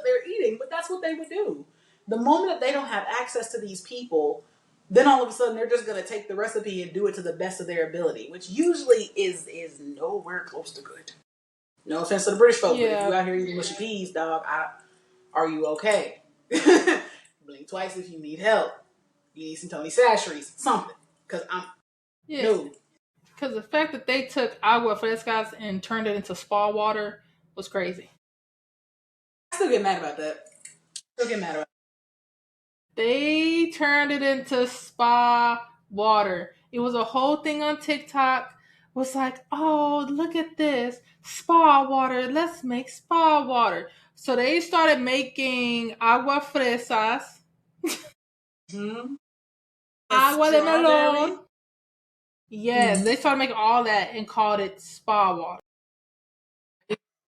they're eating, but that's what they would do. The moment that they don't have access to these people, then all of a sudden they're just gonna take the recipe and do it to the best of their ability, which usually is nowhere close to good. No offense to the British folk, but if you Yeah. out here eating mushy peas, dog, are you okay? Blink twice if you need help. You need some Tony Sacheries, something, because I'm Yeah. no. Because the fact that they took agua frescas and turned it into spa water was crazy. I still get mad about that. Still get mad about. They turned it into spa water. It was a whole thing on TikTok. Was like, oh, look at this spa water. Let's make spa water. So they started making agua fresas, Hmm. A agua de strawberry. melon. Yes, they started making all that and called it spa water.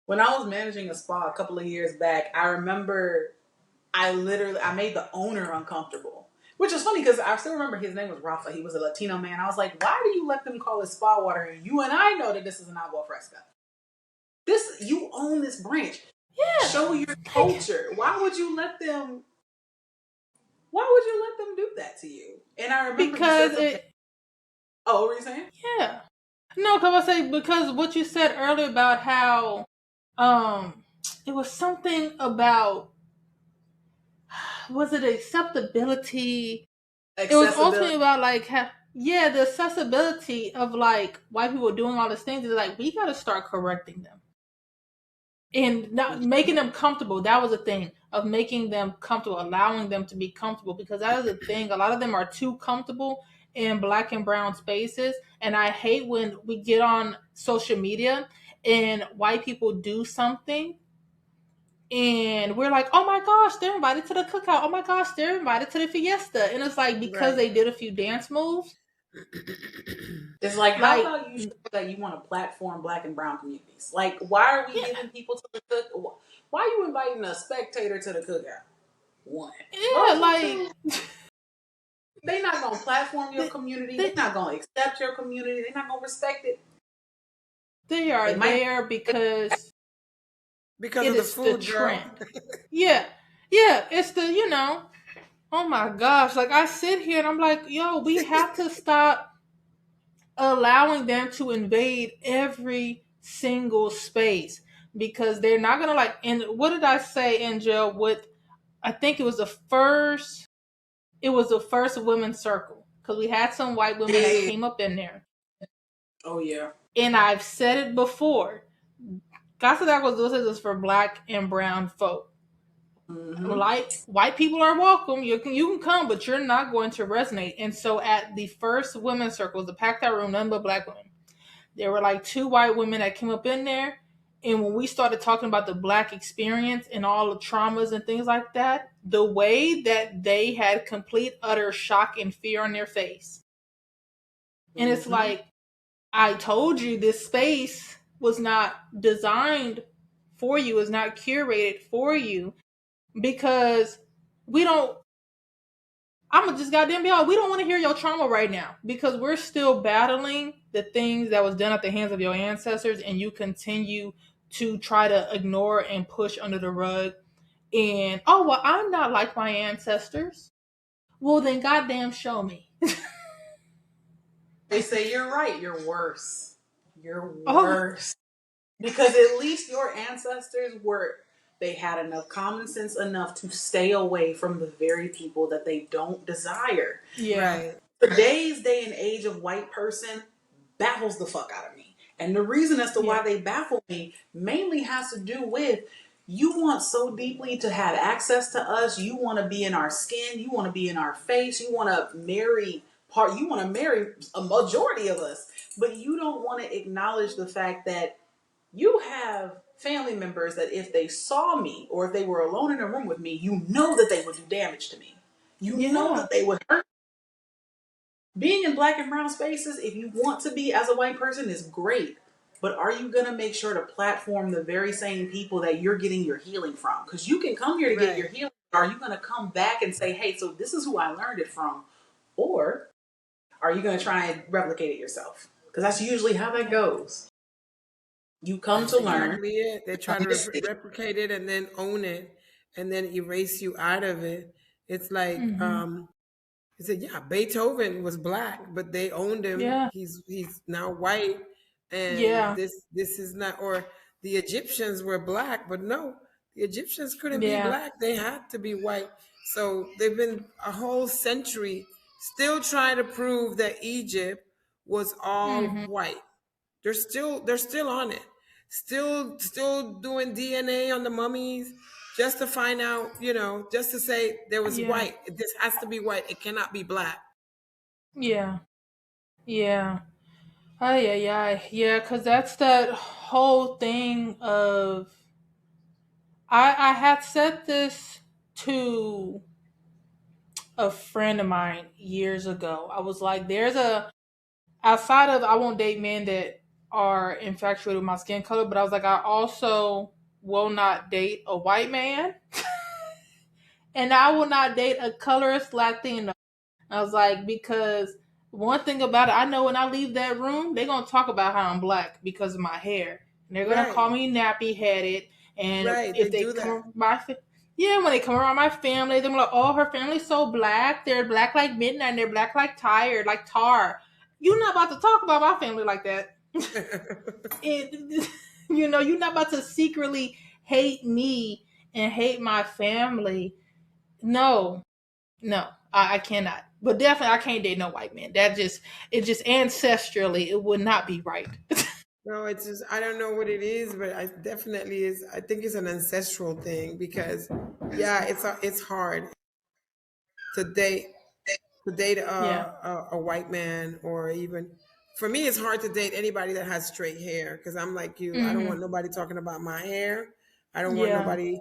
When I was managing a spa a couple of years back, I remember I made the owner uncomfortable. Which is funny because I still remember his name was Rafa. He was a Latino man. I was like, why do you let them call it spa water? You and I know that this is an agua fresca. You own this branch. Yeah, Show your like culture. Why would you let them do that to you? And I remember you because said something. it. Oh, what were you saying? Yeah, no, cause I say because what you said earlier about how um it was something about was it acceptability? It was ultimately Accessibility. about like yeah, the accessibility of like white people doing all these things is like we got to start correcting them and not making them comfortable. That was a thing of making them comfortable, allowing them to be comfortable because that is the thing. A lot of them are too comfortable in black and brown spaces, and I hate when we get on social media and white people do something and we're like, oh my gosh, they're invited to the cookout. Oh my gosh, they're invited to the fiesta. And it's like because Right. they did a few dance moves, It's like, how like about you show that you want to platform black and brown communities? Like, why are we yeah, giving people to the cook? Why are you inviting a spectator to the cookout? One. yeah, Also, like two, they not gonna platform your they, community. They they, not gonna accept your community. They not gonna respect it. they are They might. there because Because it of the is the food, girl. trend. Yeah, yeah, it's the oh my gosh, like I sit here and I'm like, yo, we have to stop allowing them to invade every single space because they're not gonna like. And what did I say, Angel? With I think it was the first women's circle. because we had some white women that Hey, came up in there. Oh yeah. And I've said it before. Casa de Aguas Dulces is for black and brown folk. Mm-hmm. Like white people are welcome. You can come, but you're not going to resonate. And so at the first women's circles, the packed out room, none but black women. There were like two white women that came up in there. And when we started talking about the black experience and all the traumas and things like that, the way that they had complete utter shock and fear on their face. And it's Mm-hmm. like, I told you this space was not designed for you, is not curated for you because we don't. I'm gonna just goddamn be honest. We don't want to hear your trauma right now because we're still battling the things that was done at the hands of your ancestors, and you continue to try to ignore and push under the rug. And oh well, I'm not like my ancestors. Well then, goddamn, show me. They say you're right. You're worse. You're Oh worse. Because at least your ancestors were, they had enough common sense enough to stay away from the very people that they don't desire. yeah, right, Today's day and age of white person baffles the fuck out of me. And the reason as to why yeah, they baffle me mainly has to do with, you want so deeply to have access to us, you want to be in our skin, you want to be in our face, you want to marry you want to marry a majority of us, but you don't want to acknowledge the fact that you have family members that if they saw me or if they were alone in a room with me, you know that they would do damage to me. You know yeah, that they would hurt. Being in black and brown spaces, if you want to be as a white person, is great. But are you going to make sure to platform the very same people that you're getting your healing from? Because you can come here to get right. your healing. Are you going to come back and say, hey, so this is who I learned it from? Or are you going to try and replicate it yourself? Because that's usually how that yeah. goes. You come That's to learn, exactly it. They try come to to see. replicate it and then own it and then erase you out of it. It's like, Mm-hmm. he said, yeah, Beethoven was black, but they owned him. Yeah, He's now white, and yeah, this is not. Or the Egyptians were black, but no, the Egyptians couldn't be yeah. black. They had to be white. So they've been a whole century still trying to prove that Egypt was all Mm-hmm. white. They're still on it. Still doing DNA on the mummies just to find out, just to say there was Yeah, white. This has to be white. It cannot be black. yeah, yeah. Oh yeah, yeah, yeah. Because that's that whole thing of I had said this to a friend of mine years ago. I was like, there's a outside of I won't date men that are infatuated with my skin color, but I was like, I also will not date a white man, and I will not date a colorist Latino. I was like, because one thing about it, I know when I leave that room, they're gonna talk about how I'm black because of my hair. And they're gonna call Right. me nappy headed. And Right. They if they do come that. around yeah, when they come around my family, they're like, oh, her family's so black. They're black like midnight. And they're black like tired, like tar. You're not about to talk about my family like that. it, you're not about to secretly hate me and hate my family. No, no, I cannot. But definitely, I can't date no white man. It just ancestrally, it would not be right. No, it's just I don't know what it is, but I definitely is. I think it's an ancestral thing because, yeah, it's hard to date Yeah. a white man, or even for me it's hard to date anybody that has straight hair because I'm like you. I don't Hmm. want nobody talking about my hair. I don't want Yeah. nobody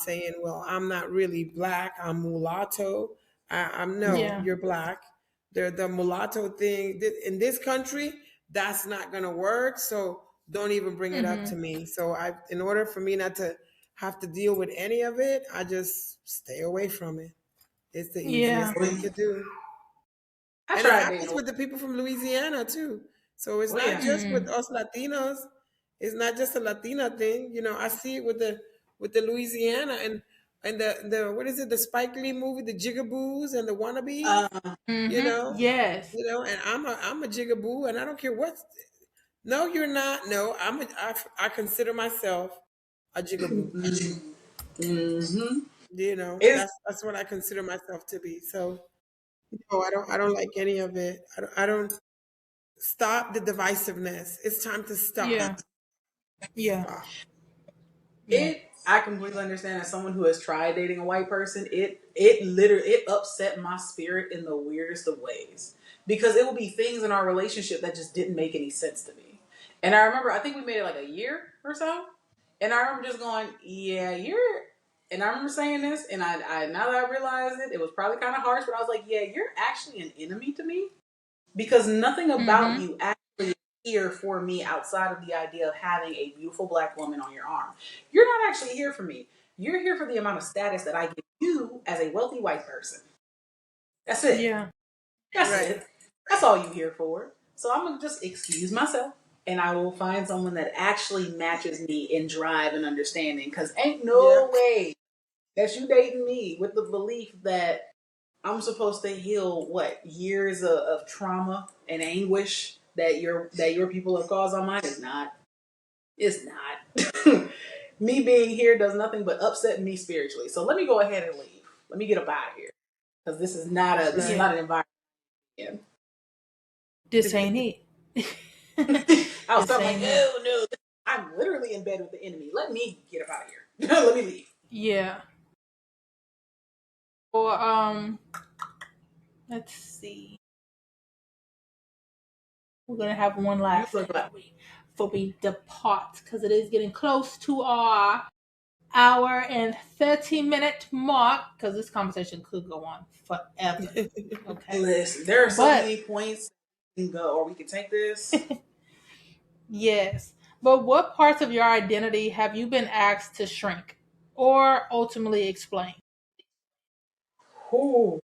saying, well, I'm not really black, I'm mulatto. I'm no, Yeah. you're black. The mulatto thing in this country, that's not gonna work, so don't even bring it up to Hmm. me. So I in order for me not to have to deal with any of it, I just stay away from it. It's the Yeah. easiest thing to do. I And it tried dating happens a with the people from Louisiana too. So it's Oh not yeah. just with Hmm. us Latinos. It's not just a Latina thing. I see it with the Louisiana and the what is it, the Spike Lee movie, the Jigaboos and the wannabes, you Hmm. know, Yes. and I'm a jigaboo and I don't care what. No, you're not. No, I consider myself a jigaboo. Mm-hmm. It's That's what I consider myself to be. So No, I don't like any of it. I don't stop the divisiveness. It's time to stop. Yeah. Yeah. Stop. Yeah. I completely understand as someone who has tried dating a white person, it literally it upset my spirit in the weirdest of ways. Because it will be things in our relationship that just didn't make any sense to me. And I remember I think we made it like a year or so. And I remember just going, yeah, you're and I remember saying this, and I now that I realized it, it was probably kind of harsh, but I was like, yeah, you're actually an enemy to me because nothing about Mm-hmm. you actually is here for me outside of the idea of having a beautiful black woman on your arm. You're not actually here for me. You're here for the amount of status that I give you as a wealthy white person. That's it. Yeah. That's Right. it. That's all you here for. So I'm gonna just excuse myself and I will find someone that actually matches me in drive and understanding. Cause ain't Yeah. no way that you dating me with the belief that I'm supposed to heal what years of trauma and anguish that your people have caused on mine. Is not. It's not. Me being here does nothing but upset me spiritually. So let me go ahead and leave. Let me get up out of here because this is Right. Yeah. not an environment. In. This ain't it. I was This kind of like, ain't it. oh no, I'm literally in bed with the enemy. Let me get up out of here. Let me leave. Yeah. Or let's see. We're gonna have one You last look thing like before we depart because it is getting close to our hour and 30-minute mark because this conversation could go on forever. Okay. listen. There are so But many points we can go, or we can take this. yes. But what parts of your identity have you been asked to shrink or ultimately explain? Ooh.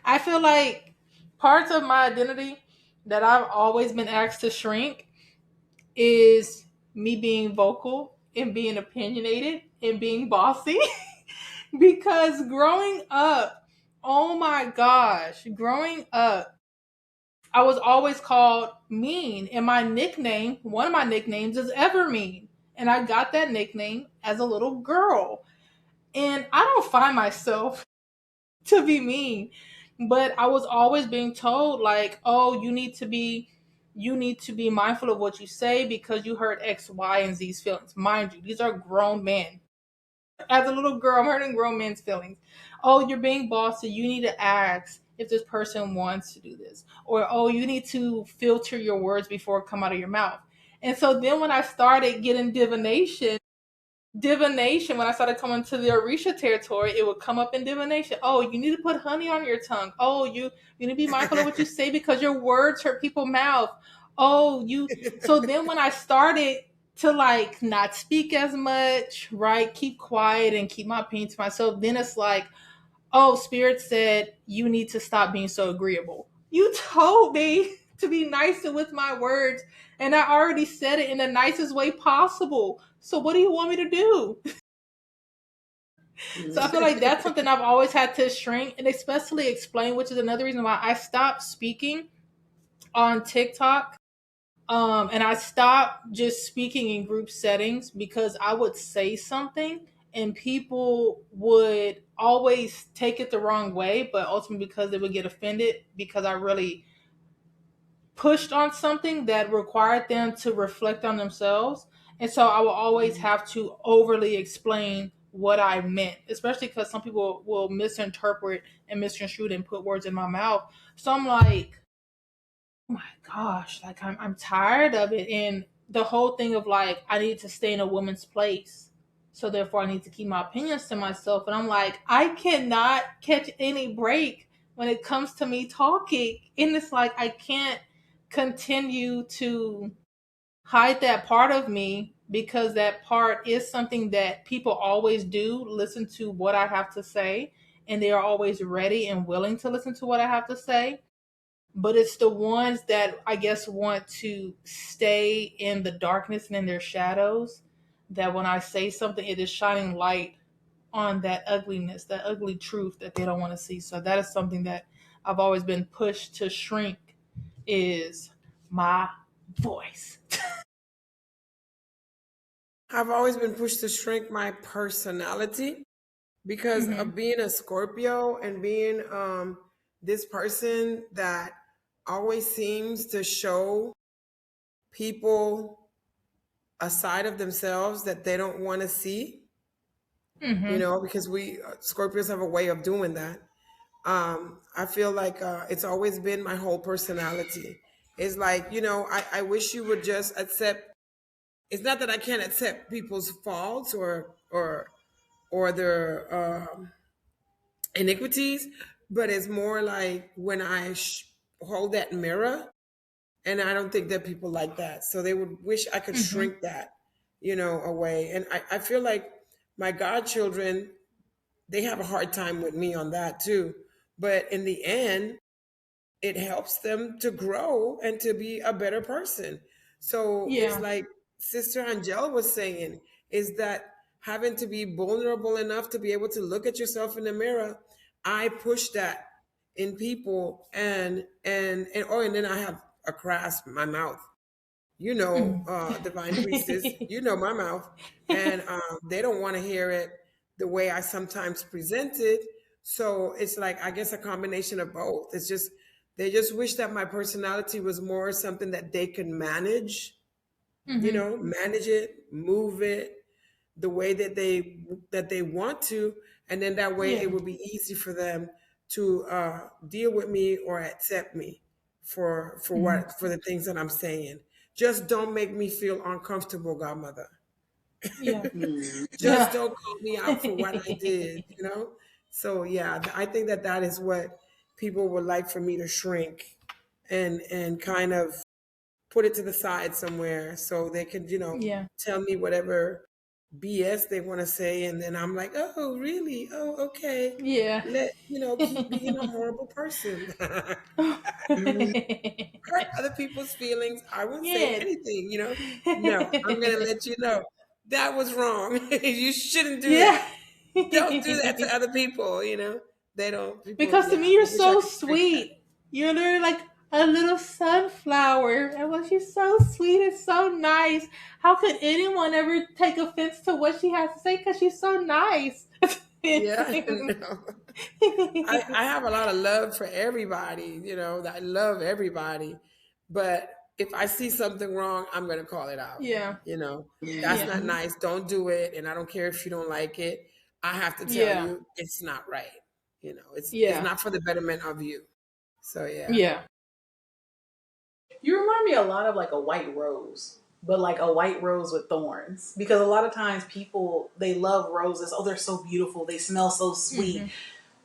I feel like parts of my identity that I've always been asked to shrink is me being vocal and being opinionated and being bossy. Because growing up, oh my gosh, growing up, I was always called mean. And my nickname, one of my nicknames is Evermean. And I got that nickname as a little girl. And I don't find myself to be mean, but I was always being told like, "Oh, you need to be mindful of what you say because you hurt X, Y, and Z's feelings." Mind you, these are grown men. As a little girl, I'm hurting grown men's feelings. Oh, you're being bossy. You need to ask if this person wants to do this, or oh, you need to filter your words before it come out of your mouth. And so then when I started getting divination, when I started coming to the Orisha territory, it would come up in divination. Oh, you need to put honey on your tongue. Oh, you need to be mindful of what you say because your words hurt people's mouth. Oh, you so then when I started to like not speak as much, right? Keep quiet and keep my opinion to myself, then it's like, oh, Spirit said you need to stop being so agreeable. You told me to be nicer with my words, and I already said it in the nicest way possible. So what do you want me to do? So I feel like that's something I've always had to shrink and especially explain, which is another reason why I stopped speaking on TikTok. And I stopped just speaking in group settings because I would say something and people would always take it the wrong way, but ultimately because they would get offended because I really pushed on something that required them to reflect on themselves. And so I will always have to overly explain what I meant, especially because some people will misinterpret and misconstrue and put words in my mouth. So I'm like, oh my gosh, like I'm tired of it. And the whole thing of like, I need to stay in a woman's place. So therefore I need to keep my opinions to myself. And I'm like, I cannot catch any break when it comes to me talking. And it's like I can't continue to hide that part of me because that part is something that people always do listen to what I have to say. And they are always ready and willing to listen to what I have to say, but it's the ones that I guess want to stay in the darkness and in their shadows that when I say something, it is shining light on that ugliness, that ugly truth that they don't want to see. So that is something that I've always been pushed to shrink is my voice. I've always been pushed to shrink my personality. because Mhm. of being a Scorpio and being this person that always seems to show people a side of themselves that they don't want to see, Mhm. because we Scorpios have a way of doing that. I feel like it's always been my whole personality. It's like, I wish you would just accept. It's not that I can't accept people's faults or their iniquities, but it's more like when I hold that mirror, and I don't think that people like that. So they would wish I could Mhm. shrink that, away. And I feel like my godchildren, they have a hard time with me on that too. But in the end, it helps them to grow and to be a better person. So it's Yeah. like Sister Angela was saying, is that having to be vulnerable enough to be able to look at yourself in the mirror. I push that in people, and then I have a crasp in my mouth. Mhm. Divine priestess, my mouth, and they don't want to hear it the way I sometimes present it. So it's like, I guess, a combination of both. It's just they just wish that my personality was more something that they could manage, Mhm. manage it, move it the way that they want to, and then that way Yeah. it would be easy for them to deal with me or accept me Mhm. for the things that I'm saying. Just don't make me feel uncomfortable, godmother. Yeah. Mm. Just Yeah. don't call me out for what I did. So yeah, I think that that is what people would like for me to shrink and kind of put it to the side somewhere so they can, Yeah. tell me whatever BS they want to say, and then I'm like, oh, really? Oh, okay. Yeah. Keep being a horrible person. Hurt other people's feelings. I won't say Yeah. anything. No, I'm gonna let you know that was wrong. You shouldn't do Yeah. that. Don't do that to other people. They don't. People, Because to yeah. me, you're They wish I so could shrink that. sweet. You're literally like a little sunflower. And well, she's so sweet and so nice. How could anyone ever take offense to what she has to say? Because she's so nice. Yeah, no. I have a lot of love for everybody, I love everybody. But if I see something wrong, I'm going to call it out. Yeah. You know, that's Yeah. not nice. Don't do it. And I don't care if you don't like it. I have to tell Yeah. you it's not right. It's Yeah. not for the betterment of you. So yeah. Yeah. You remind me a lot of like a white rose, but like a white rose with thorns. Because a lot of times people, they love roses. Oh, they're so beautiful. They smell so sweet. Hmm.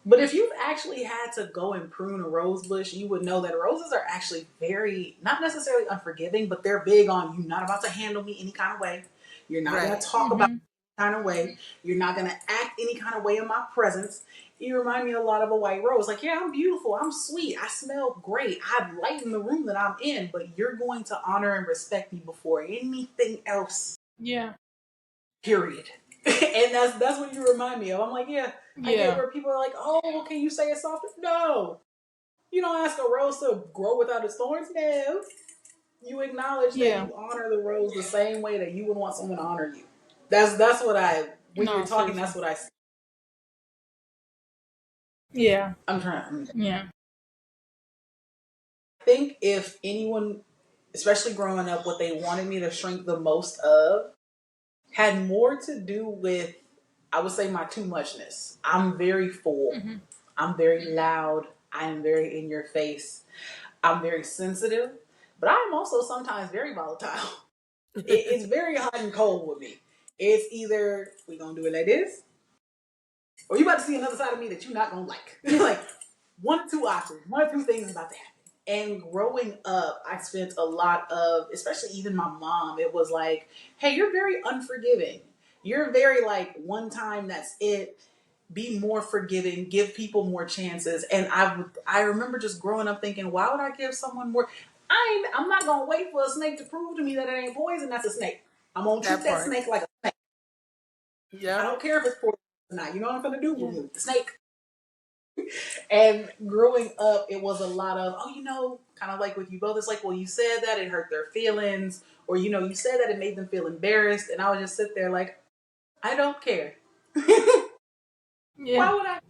But if you've actually had to go and prune a rose bush, you would know that roses are actually very, not necessarily unforgiving, but they're big on you not about to handle me any kind of way. You're not going Right. to talk about Hmm. me any kind of way. You're not going to act any kind of way in my presence. You remind me a lot of a white rose. Like, yeah, I'm beautiful. I'm sweet. I smell great. I lighten the room that I'm in, but you're going to honor and respect me before anything else, Yeah. period. And that's what you remind me of. I'm like, yeah, I get Yeah. where people are like, oh, well, can you say it softer? No. You don't ask a rose to grow without its thorns. No. You acknowledge that Yeah. you honor the rose the same way that you would want someone to honor you. That's what when you're No, talking, seriously. that's what Yeah. I'm trying. Yeah. I think if anyone, especially growing up, what they wanted me to shrink the most of had more to do with, I would say, my too muchness. I'm very full. Hmm. I'm very loud. I am very in your face. I'm very sensitive, but I am also sometimes very volatile. It's very hot and cold with me. It's either we gonna do it like this, or you about to see another side of me that you're not gonna like. Like one or two options, one or two things is about to happen. And growing up, I spent a lot of, especially even my mom, it was like, hey, you're very unforgiving. You're very like one time, that's it. Be more forgiving, give people more chances. And I remember just growing up thinking, why would I give someone more? I'm not gonna wait for a snake to prove to me that it ain't poison. That's a snake. I'm gonna treat That that part. snake like a snake. I Yep. don't care if it's poison or not. You know what I'm gonna do? Yeah. Remove the snake. And growing up, it was a lot of, oh, kind of like with you both. It's like, well, you said that it hurt their feelings, or you said that it made them feel embarrassed, and I would just sit there like, I don't care. Yeah. Why would I?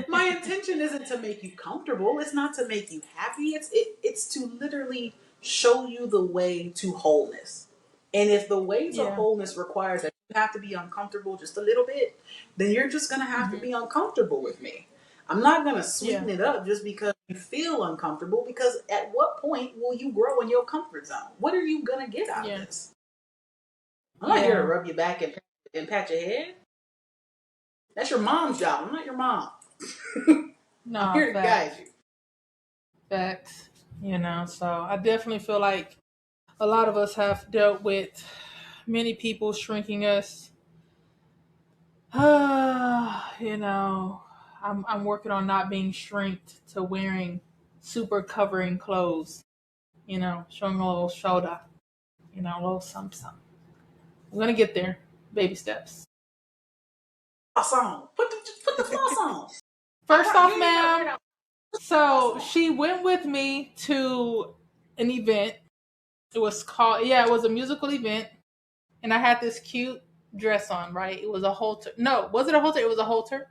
My intention isn't to make you comfortable. It's not to make you happy. It's to literally show you the way to wholeness. And if the way to Yeah. wholeness requires that you have to be uncomfortable just a little bit, then you're just gonna have to Hmm. be uncomfortable with me. I'm not gonna Yeah. sweeten it up just because you feel uncomfortable. Because at what point will you grow in your comfort zone? What are you gonna get out of Yeah. this? I'm not here to Yeah. rub your back and pat your head. That's your mom's job. I'm not your mom. I'm No, here to guide facts. you. Facts. So I definitely feel like a lot of us have dealt with many people shrinking us. I'm working on not being shrinked to wearing super covering clothes, showing a little shoulder, a little something. I'm gonna get there. Baby steps. Floss on. Put the floss on. First You off, ain't gotta wear ma'am, that floss so on. she went with me to an event. It was a musical event, and I had this cute dress on, right? It was a halter. No, was it a halter? It was a halter.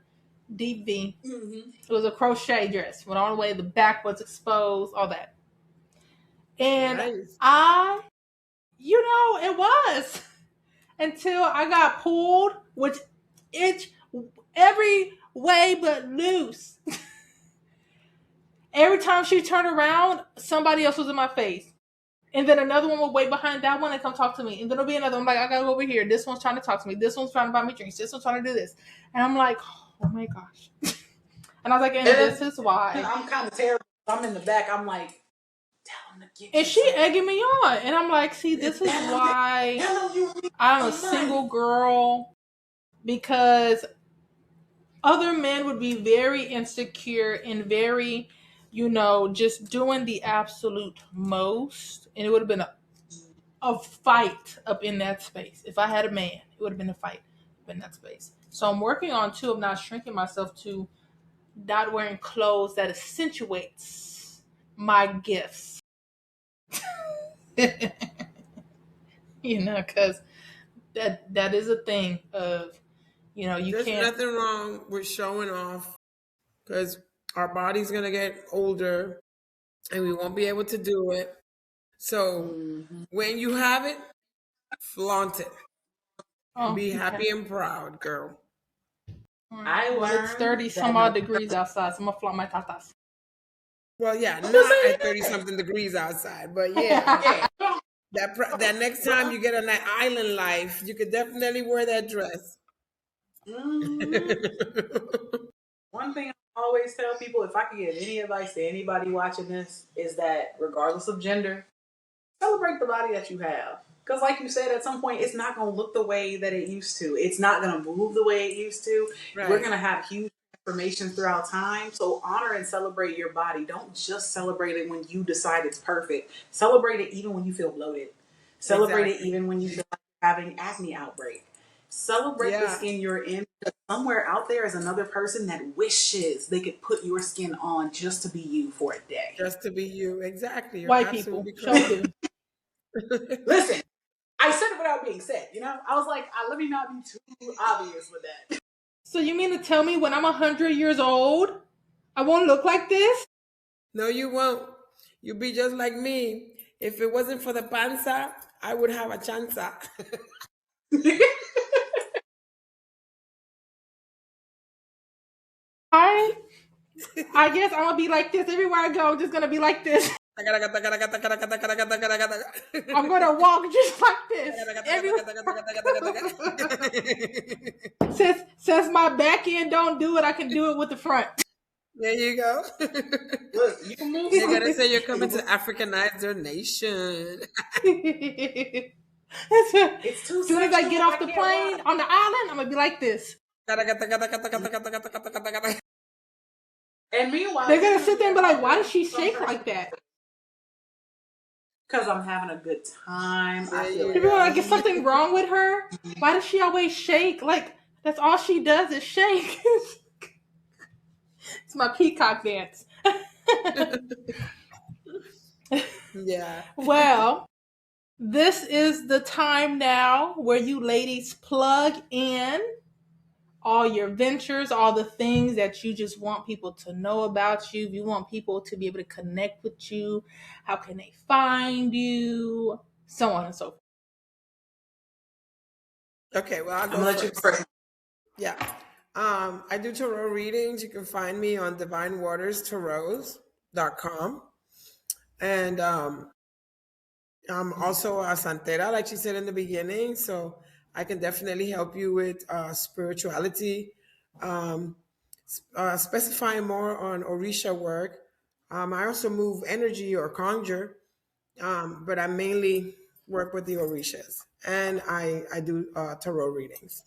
Deep V. Mm-hmm. It was a crochet dress. Went all the way. The back was exposed. All that. And Nice. I, it was until I got pulled, which itch every way but loose. Every time she turned around, somebody else was in my face. And then another one will wait behind that one and come talk to me. And then there'll be another one like, I gotta go over here. This one's trying to talk to me. This one's trying to buy me drinks. This one's trying to do this. And I'm like, oh my gosh. And I was like, and And this is why. I'm kind of terrible. I'm in the back. I'm like, tell him to get And you she something. egging me on. And I'm like, see, this is why Tell him you need I'm a some money. single girl, because other men would be very insecure and very, just doing the absolute most. And it would have been a fight up in that space. If I had a man, it would have been a fight up in that space. So I'm working on too of not shrinking myself to not wearing clothes that accentuates my gifts. Because that is a thing of, you There's can't. nothing wrong with showing off because our body's gonna get older and we won't be able to do it. So Mm-hmm. when you have it, flaunt it and Oh, be okay. happy and proud, girl. All right. I Well, it's learned 30 that some no. odd degrees outside, so I'm gonna flaunt my tatas. Well, yeah, not at 30 something degrees outside, but yeah, Yeah. that next time you get on that island life, you could definitely wear that dress. Mm-hmm. One thing I always tell people, if I could give any advice to anybody watching this, is that regardless of gender, celebrate the body that you have. Because, like you said, at some point, it's not going to look the way that it used to. It's not going to move the way it used to. We're Right. going to have huge transformations throughout time. So, honor and celebrate your body. Don't just celebrate it when you decide it's perfect. Celebrate it even when you feel bloated. Celebrate it Exactly. even when you feel like you're having acne outbreak. Celebrate the Yeah, skin you're in. Because somewhere out there is another person that wishes they could put your skin on just to be you for a day. just to be you. Exactly. You're White people, absolutely show correct. do. Listen, I said it without being said, I was like, let me not be too obvious with that. So you mean to tell me when I'm 100 years old, I won't look like this? No, you won't. You'll be just like me. If it wasn't for the panza, I would have a chanza. I I guess I'm gonna be like this everywhere I go. I'm just gonna be like this. I'm gonna walk just like this everywhere. Since my back end don't do it, I can do it with the front. There you go. Look, you can move They're some. gonna say you're coming to Africanize their nation. It's too As soon as I get sexual. I off the can't watch. plane on the island, I'm gonna be like this. And meanwhile, They're you're gonna gonna sit be there and be like, around "Why does she some shake person like that?" because I'm having a good time. I There feel you at People are go. like, "Is something wrong with her? Why does she always shake? Like that's all she does is shake." It's my peacock dance. Yeah. Well, this is the time now where you ladies plug in all your ventures, all the things that you just want people to know about you. If you want people to be able to connect with you, how can they find you? So on and so forth. Okay, well, I'll I'm go gonna let you go first. first. Yeah. I do tarot readings. You can find me on divinewaterstarots.com. And I'm also a santera, like she said in the beginning. So I can definitely help you with spirituality. Um, Specifying more on Orisha work. I also move energy or conjure, but I mainly work with the Orishas. And I do tarot readings.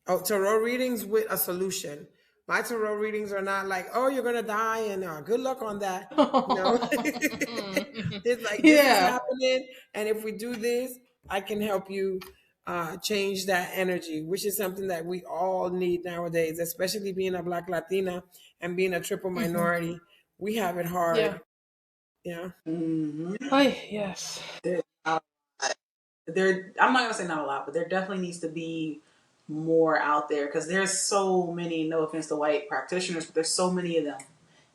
Oh, tarot readings with a solution. My tarot readings are not like, oh, you're gonna die and good luck on that. No, it's like this is Yeah. happening, and if we do this, I can help you change that energy, which is something that we all need nowadays, especially being a Black Latina and being a triple Hmm. minority. We have it Yeah. hard. Yeah. Mm-hmm. Oh, yes. I'm not gonna say not a lot, but there definitely needs to be more out there because there's so many. No offense to white practitioners, but there's so many of them,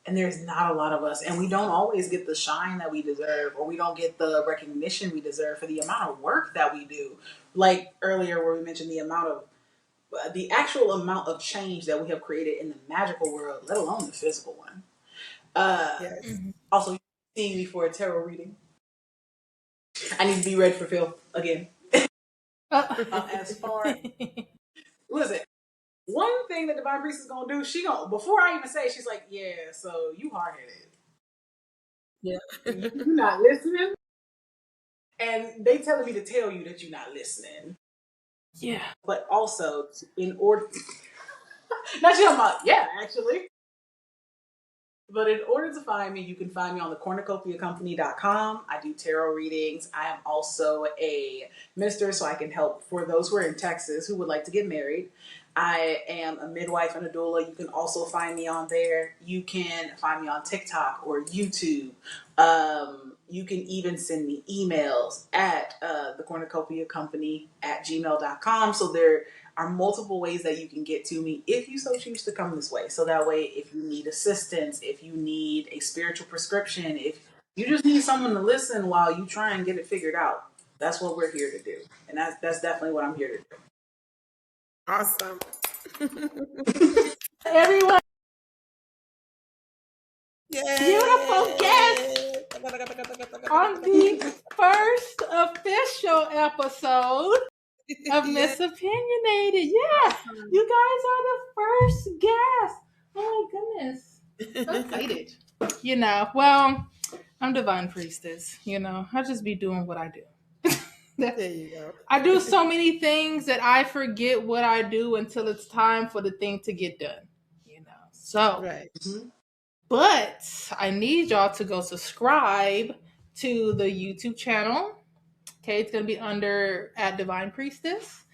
and there's not a lot of us, and we don't always get the shine that we deserve, or we don't get the recognition we deserve for the amount of work that we do. Like earlier, where we mentioned the actual amount of change that we have created in the magical world, let alone the physical one. Yes. Mhm. Also, seeing me for a tarot reading. I need to be ready for Phil again. Uh, As far listen, one thing that Divine Priest is gonna do, she gonna before I even say, she's like, yeah, so you hard headed, Yeah. you not listening, and they telling me to tell you that you're not listening. yeah. But also, in order, not you talking about, yeah, actually. But in order to find me, you can find me on the cornucopiacompany.com. I do tarot readings. I am also a minister, so I can help for those who are in Texas who would like to get married. I am a midwife and a doula. You can also find me on there. You can find me on TikTok or YouTube. You can even send me emails at the cornucopia company at gmail.com. So there are multiple ways that you can get to me if you so choose to come this way. So that way, if you need assistance, if you need a spiritual prescription, if you just need someone to listen while you try and get it figured out, that's what we're here to do. And that's definitely what I'm here to do. Awesome. Everyone, beautiful guest Yay! on the first official episode of Yay! Miss Opinionated. Yeah, Awesome. you guys are the first guest. Oh my goodness. So excited. Well, I'm Divine Priestess. I just be doing what I do. There you go. I do so many things that I forget what I do until it's time for the thing to get done. So, Right. Mhm. but I need y'all to go subscribe to the YouTube channel. Okay, it's gonna be under at Divine Priestess.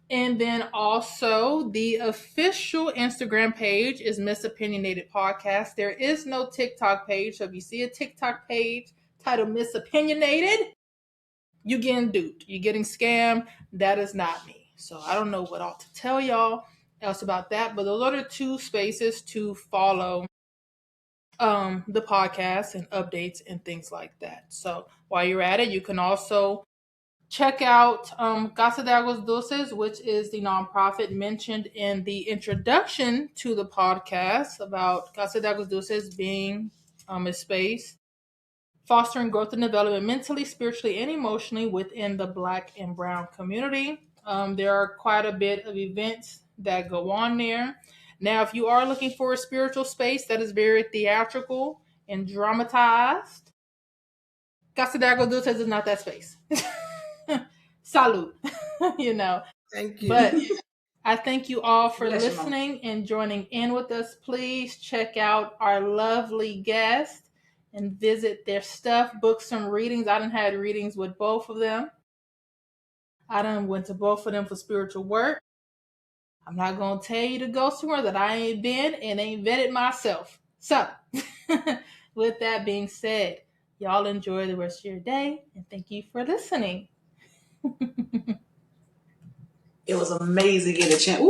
And then also the official Instagram page is Miss Opinionated Podcast. There is no TikTok page. So if you see a TikTok page titled Miss Opinionated, you getting duped. You're getting scammed. That is not me. So I don't know what all to tell y'all else about that. But those are the two spaces to follow the podcast and updates and things like that. So while you're at it, you can also check out Casa de Aguas Dulces, which is the nonprofit mentioned in the introduction to the podcast about Casa de Aguas Dulces being a space fostering growth and development mentally, spiritually, and emotionally within the Black and Brown community. There are quite a bit of events that go on there. Now, if you are looking for a spiritual space that is very theatrical and dramatized, Casa de Aguas Dulces is not that space. Salute, you know. Thank you. But I thank you all for Bless your mom. listening and joining in with us. Please check out our lovely guest and visit their stuff, book some readings. I done had readings with both of them. I done went to both of them for spiritual work. I'm not gonna tell you to go somewhere that I ain't been and ain't vetted myself. So, with that being said, y'all enjoy the rest of your day and thank you for listening. It was amazing getting a chance. Ooh,